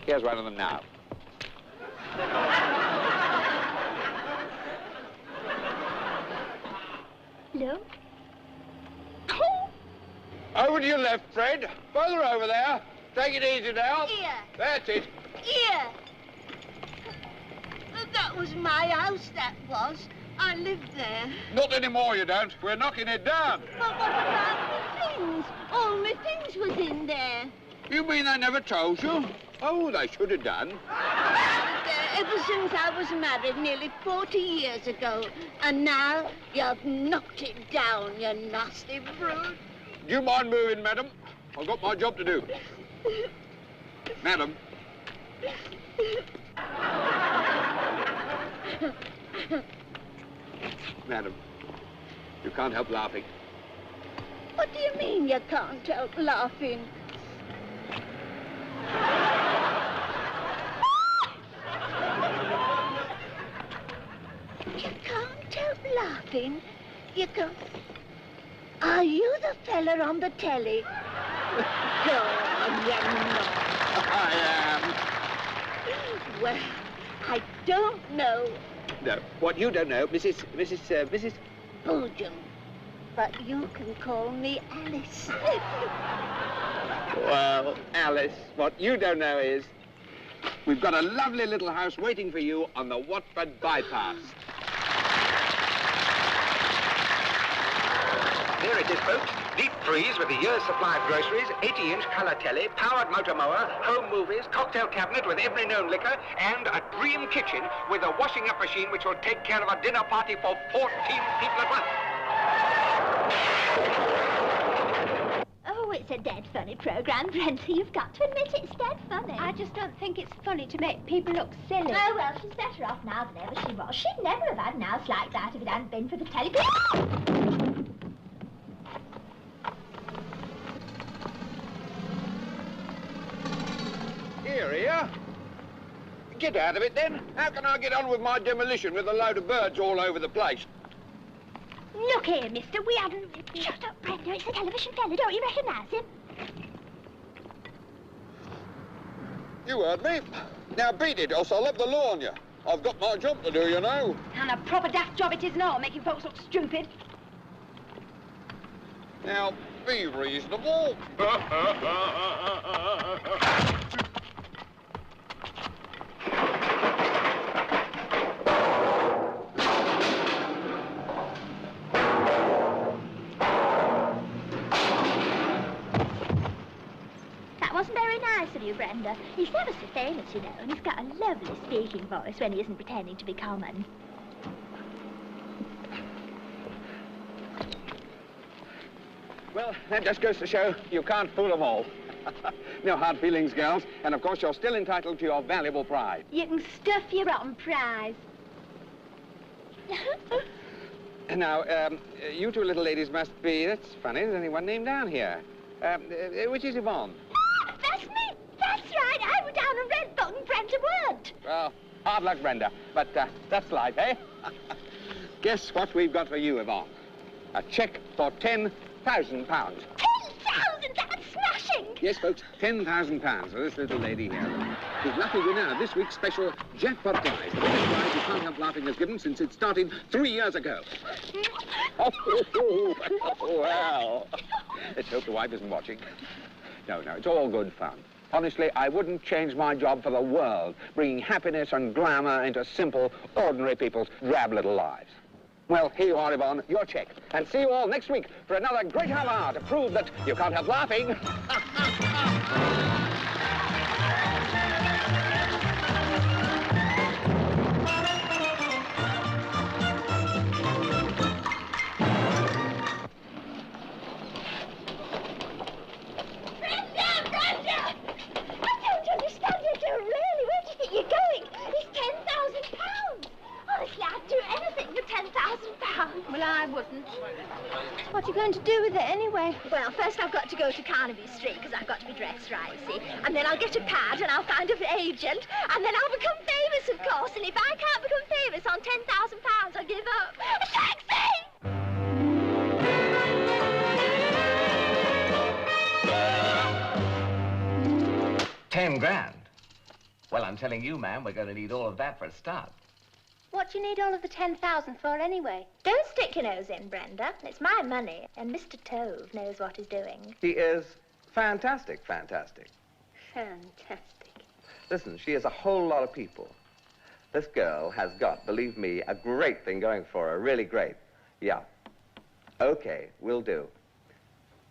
here's one of them now. Look. Over to your left, Fred. Further over there. Take it easy now. Here. That's it. Here. That was my house, that was. I lived there. Not anymore, you don't. We're knocking it down. But what about the things? All my things was in there. You mean they never told you? Oh, they should have done. Ever since I was married nearly 40 years ago. And now you've knocked it down, you nasty brute. Do you mind moving, madam? I've got my job to do. Madam. Madam, you can't help laughing. What do you mean you can't help laughing? You can't help laughing? You can't... Are you the fella on the telly? Go on, you're not. I am. Well, I don't know. No, what you don't know, Mrs. Bulgin. But you can call me Alice. Well, Alice, what you don't know is we've got a lovely little house waiting for you on the Watford bypass. There it is, folks. Deep freeze with a year's supply of groceries, 80-inch colour telly, powered motor mower, home movies, cocktail cabinet with every known liquor, and a dream kitchen with a washing up machine which will take care of a dinner party for 14 people at once. Oh, it's a dead funny programme, Brenda. You've got to admit it's dead funny. I just don't think it's funny to make people look silly. Oh, well, she's better off now than ever she was. She'd never have had an house like that if it hadn't been for the telly. Here. Get out of it, then. How can I get on with my demolition with a load of birds all over the place? Look here, mister, we haven't... Shut up, Brenda, it's the television fella, don't you recognise him? You heard me. Now beat it, else I'll have the law on you. I've got my job to do, you know. And a proper daft job it is not, making folks look stupid. Now, be reasonable. Wasn't very nice of you, Brenda. He's ever so famous, you know, and he's got a lovely speaking voice when he isn't pretending to be common. Well, that just goes to show you can't fool them all. No hard feelings, girls. And, of course, you're still entitled to your valuable prize. You can stuff your rotten prize. Now, you two little ladies must be... That's funny, there's only one name down here. Which is Yvonne? That's me! That's right! I was down on Red Boat and Brenda weren't. Well, hard luck, Brenda. But that's life, eh? Guess what we've got for you, Yvonne? A cheque for £10,000. 10,000! That's smashing! Yes, folks, £10,000 for this little lady here. She's lucky winner of this week's special jackpot prize. The biggest prize you can't help laughing has given since it started 3 years ago. Oh, well. Let's hope the wife isn't watching. No, it's all good fun. Honestly, I wouldn't change my job for the world, bringing happiness and glamour into simple, ordinary people's drab little lives. Well, here you are, Yvonne, your cheque. And see you all next week for another great half hour to prove that you can't help laughing. Well, I wouldn't. What are you going to do with it anyway? Well, first I've got to go to Carnaby Street because I've got to be dressed right, see? And then I'll get a pad and I'll find an agent and then I'll become famous, of course. And if I can't become famous on £10,000, I'll give up. Taxi! 10 grand. Well, I'm telling you, ma'am, we're going to need all of that for a start. What do you need all of the 10,000 for anyway? Don't stick your nose in, Brenda. It's my money, and Mr. Tove knows what he's doing. She is fantastic. Fantastic. Listen, she has a whole lot of people. This girl has got, believe me, a great thing going for her, really great. Yeah. Okay, will do.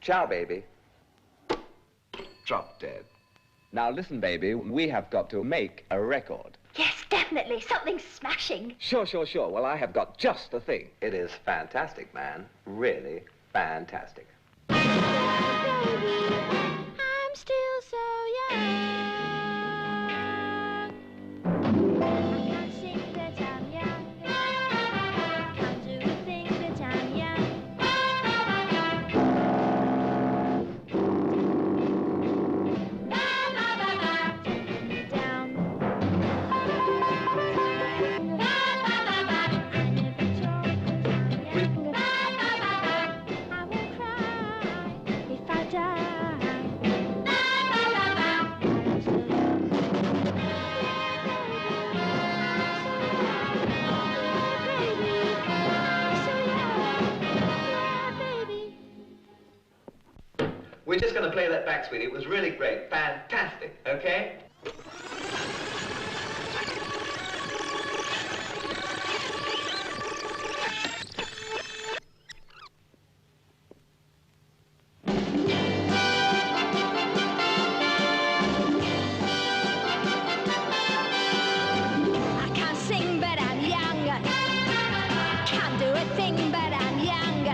Ciao, baby. Drop dead. Now, listen, baby, we have got to make a record. Yes, definitely. Something smashing. Sure. Well, I have got just the thing. It is fantastic, man. Really fantastic. I'm still so young. I can't sing that I'm young. Can't do a thing that I'm young. Take me down. I never talk 'cause I'm young. I will cry if I die. We're just going to play that back, sweetie. It was really great. Fantastic, okay? I can't sing, but I'm young. Can't do a thing, but I'm young.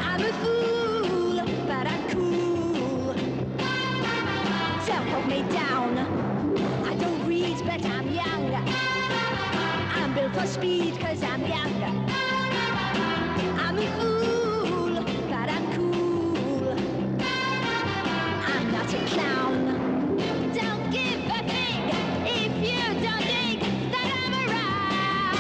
I'm a fool, but I'm cool. Don't hold me down. I don't read, but I'm young. I'm built for speed, 'cause I'm young. I'm a fool, but I'm cool. I'm not a clown. Don't give a thing if you don't think that I'm around.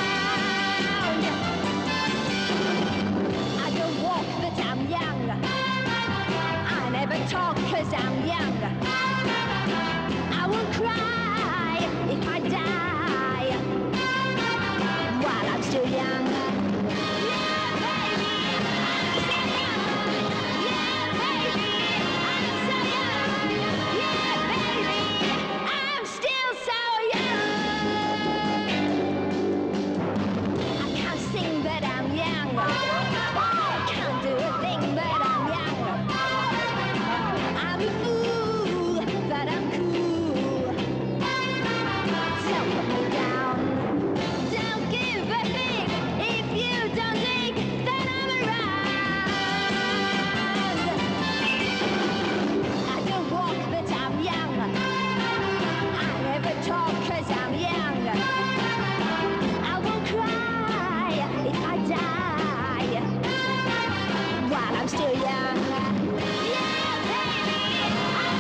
I don't walk, but I'm young. I never talk, 'cause I'm young. I will cry if I die while I'm still young. Yeah, baby, I'm so young. Yeah, baby, I'm so young. Yeah, baby, I'm still so young. I can't sing, but I'm young. Can't do a thing, but I'm young. I'm a fool, but I'm cool. Don't put me down. Don't give a thing if you don't think that I'm around. I don't walk, but I'm young. I never talk, 'cause I'm young. I will cry if I die while I'm still young. Yeah, baby, I'm so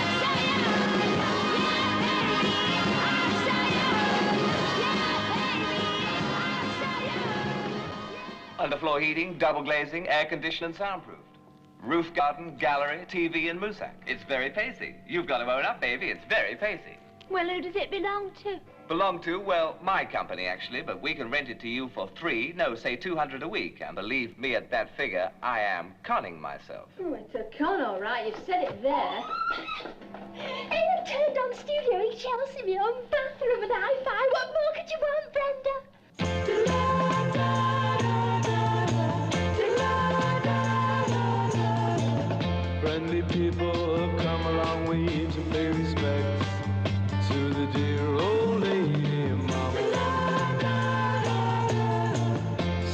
young. Yeah, baby, I'm so young. Yeah, baby, I'm so young. Underfloor heating, double glazing, air conditioned and soundproofed. Roof garden, gallery, TV and moosack. It's very pacey. You've got to own up, baby. It's very pacey. Well, who does it belong to? Belong to, well, my company, actually, but we can rent it to you for say 200 a week. And believe me, at that figure, I am conning myself. Oh, it's a con, all right. You've said it there. Hey, I've turned on Studio E Chelsea, my own bathroom and hi-fi. What more could you want, Brenda? Friendly people have come a long way to pay respect to the dear old lady mama.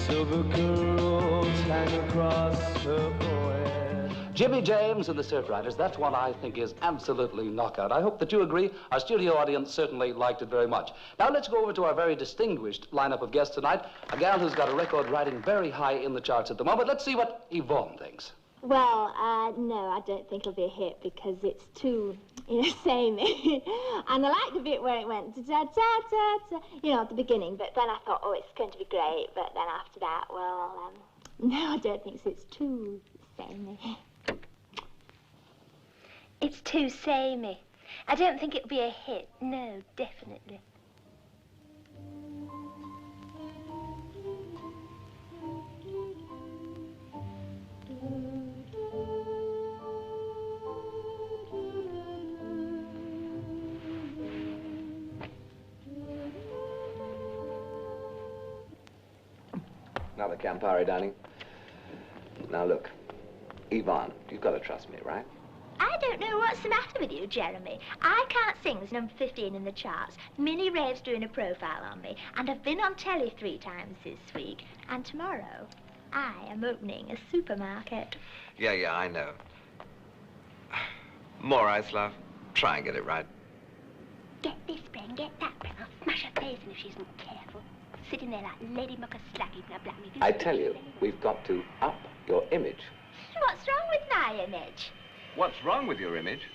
Silver curls hang across her forehead. Jimmy James and the Surf Riders, that's one I think is absolutely knockout. I hope that you agree. Our studio audience certainly liked it very much. Now let's go over to our very distinguished lineup of guests tonight. A gal who's got a record riding very high in the charts at the moment. Let's see what Yvonne thinks. Well, no, I don't think it'll be a hit because it's too, samey. And I liked the bit where it went da-da-da-da, at the beginning, but then I thought, oh, it's going to be great. But then after that, well, no, I don't think so. It's too samey. It's too samey. I don't think it'll be a hit. No, definitely. Another Campari, darling. Now, look, Yvonne, you've got to trust me, right? I don't know what's the matter with you, Jeremy. I Can't Sing's number 15 in the charts. Minnie Rave's doing a profile on me, and I've been on telly 3 times this week, and tomorrow I am opening a supermarket. Yeah, I know. More ice, love. Try and get it right. Get this, Brenda, get that, Brenda. I'll smash her face in if she isn't careful. Sitting there like Lady Muckaslacky, blah, blah, blah. I tell you, we've got to up your image. What's wrong with my image? What's wrong with your image?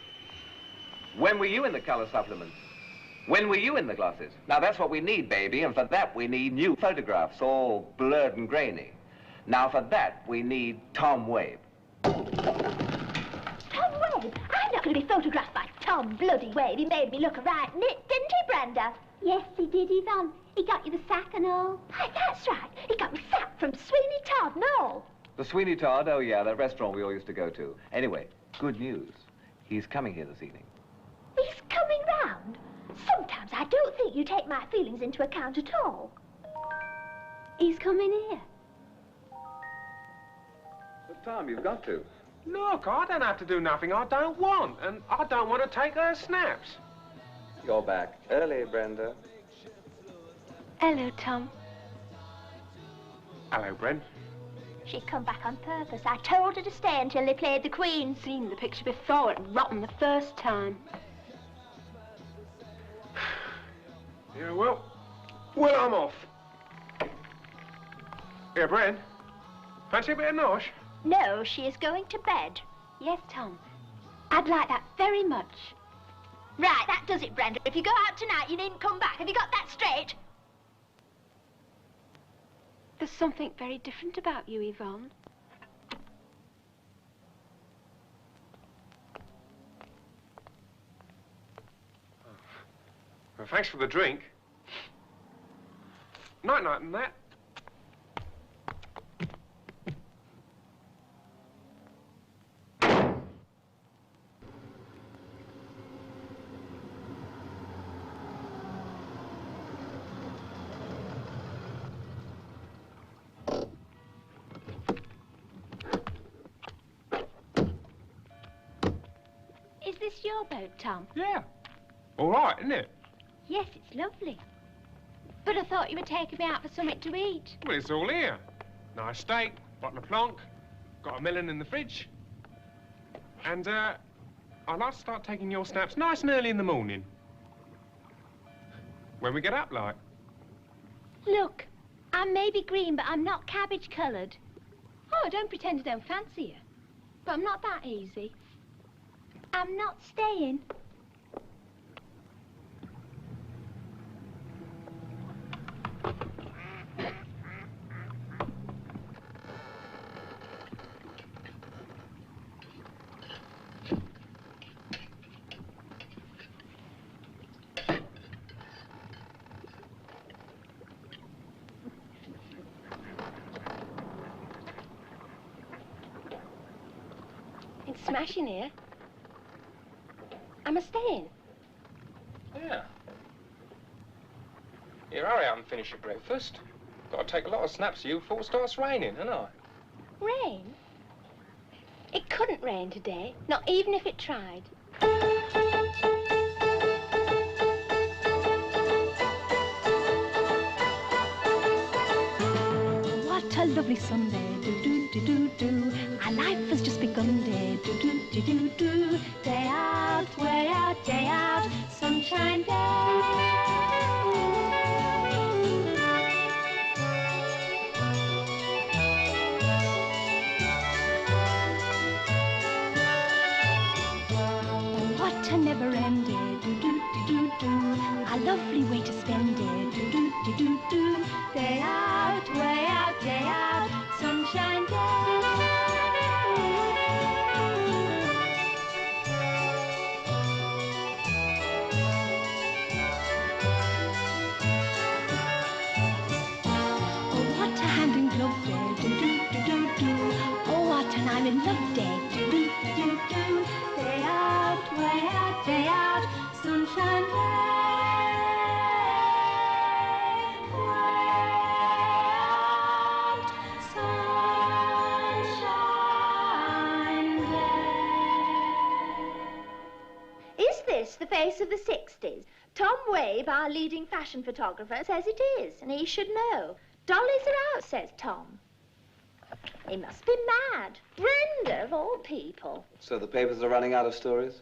When were you in the color supplements? When were you in the glosses? Now, that's what we need, baby, and for that we need new photographs, all blurred and grainy. Now, for that, we need Tom Wabe. Tom Wabe? I'm not going to be photographed by Tom bloody Wabe. He made me look a right nit, didn't he, Brenda? Yes, he did, Yvonne. He got you the sack and all. Aye, that's right. He got me sacked from Sweeney Todd and all. The Sweeney Todd? Oh, yeah, that restaurant we all used to go to. Anyway, good news. He's coming here this evening. He's coming round? Sometimes I don't think you take my feelings into account at all. He's coming here. But, Tom, you've got to. Look, I don't have to do nothing I don't want, and I don't want to take her snaps. You're back early, Brenda. Hello, Tom. Hello, Bren. She'd come back on purpose. I told her to stay until they played the Queen. Seen the picture before, it rotten the first time. Yeah, well, I'm off. Here, Bren. Fancy a bit of nosh? No, she is going to bed. Yes, Tom. I'd like that very much. Right, that does it, Brenda. If you go out tonight, you needn't come back. Have you got that straight? There's something very different about you, Yvonne. Well, thanks for the drink. Night-night and that. Is this your boat, Tom? Yeah. All right, isn't it? Yes, it's lovely. But I thought you were taking me out for something to eat. Well, it's all here. Nice steak, bottle of plonk, got a melon in the fridge. And, I'd like to start taking your snaps nice and early in the morning. When we get up, like. Look, I may be green, but I'm not cabbage-coloured. Oh, I don't pretend I don't fancy you. But I'm not that easy. I'm not staying. It's smashing here. Am I staying? Yeah. Here, hurry up and finish your breakfast. Got to take a lot of snaps of you before it starts raining, haven't I? Rain? It couldn't rain today, not even if it tried. What a lovely Sunday, do-do-do-do-do. Our life has just begun, day, do-do-do-do-do. Day out, way out, day out, sunshine day. Never-ending, do-do-do-do-do. A lovely way to spend it, do-do-do-do-do. Day out, way out, day out, sunshine day. Oh, what a hand and glove day, do-do-do-do-do. Oh, what an I'm in love day, do-do-do-do-do. Day out, way out, day out, sunshine day. Way out, sunshine day. Is this the face of the 60s? Tom Wabe, our leading fashion photographer, says it is, and he should know. Dollies are out, says Tom. He must be mad. Brenda, of all people. So the papers are running out of stories?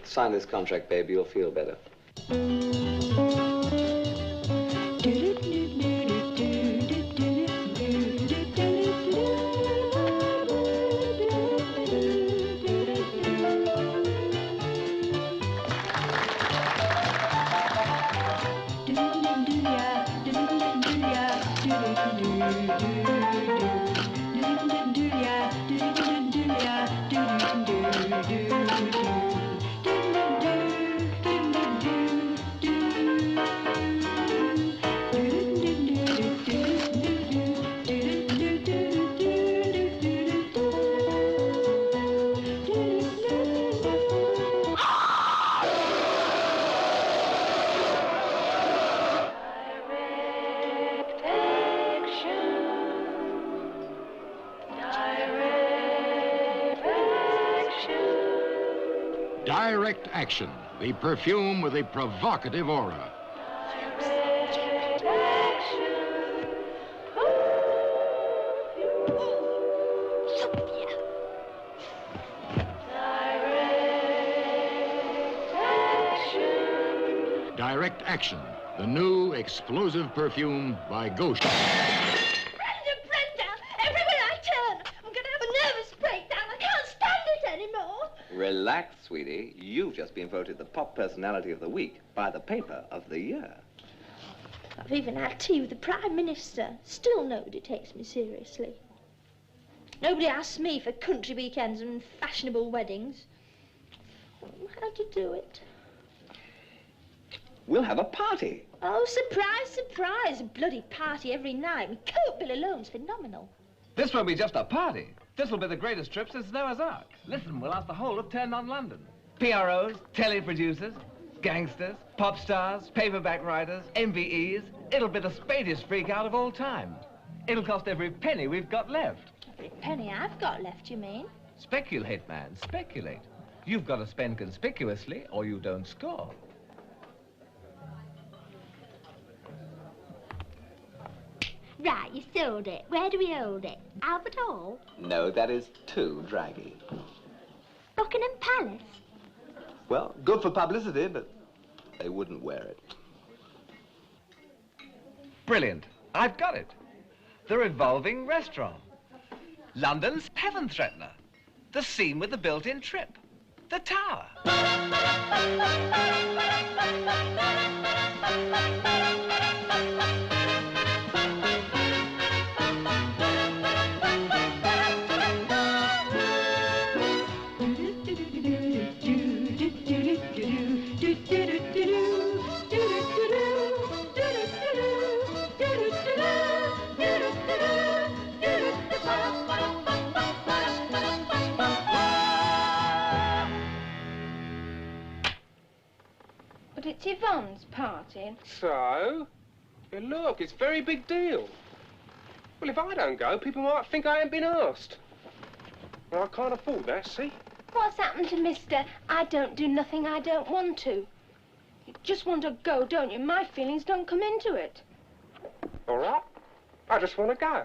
Sign this contract, baby. You'll feel better. Direct Action, the perfume with a provocative aura. Direct Action, the new explosive perfume by Ghost. Relax, sweetie. You've just been voted the Pop Personality of the Week by the Paper of the Year. I've even had tea with the Prime Minister. Still nobody takes me seriously. Nobody asks me for country weekends and fashionable weddings. How'd you do it? We'll have a party. Oh, surprise, surprise. A bloody party every night. My coat bill alone's phenomenal. This won't be just a party. This will be the greatest trip since Noah's Ark. Listen, we'll have the whole of Turn on London. PROs, teleproducers, gangsters, pop stars, paperback writers, MVEs. It'll be the spadiest freak out of all time. It'll cost every penny we've got left. Every penny I've got left, you mean? Speculate, man, speculate. You've got to spend conspicuously or you don't score. Right, you sold it. Where do we hold it? Albert Hall? No, that is too draggy. Buckingham Palace? Well, good for publicity, but they wouldn't wear it. Brilliant. I've got it. The revolving restaurant. London's heaven threatener. The scene with the built-in trip. The tower. But it's Yvonne's party. So? Yeah, look, it's a very big deal. Well, if I don't go, people might think I ain't been asked. Well, I can't afford that, see? What's happened to Mr. I don't do nothing I don't want to? You just want to go, don't you? My feelings don't come into it. All right. I just want to go.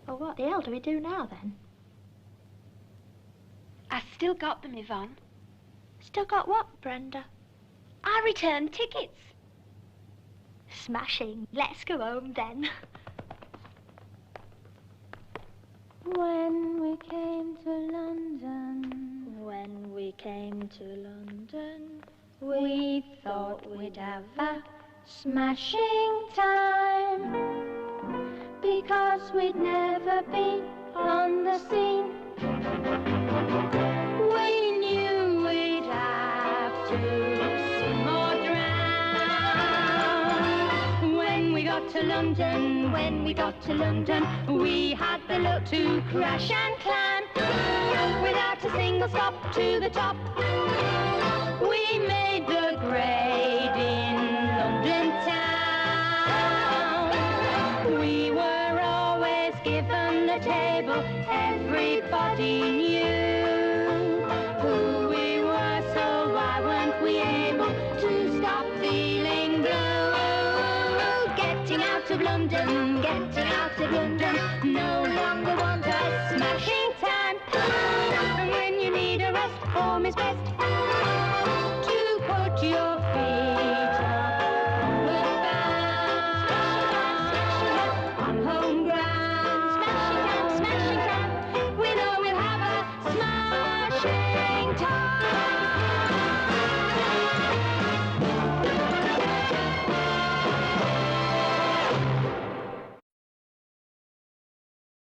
Well, what the hell do we do now, then? I still got them, Yvonne. Still got what, Brenda? I returned tickets. Smashing. Let's go home, then. When we came to London, When we came to London, we thought we'd have a smashing time, because we'd never been on the scene. We knew we'd have to sing or drown. When we got to London, we had the luck to crash and climb without a single stop to the top. We made the grade in London town. We were always given the table. Everybody knew who we were, so why weren't we able to stop feeling blue? Getting out of London, no longer want a smashing time. And when you need a rest, home is best.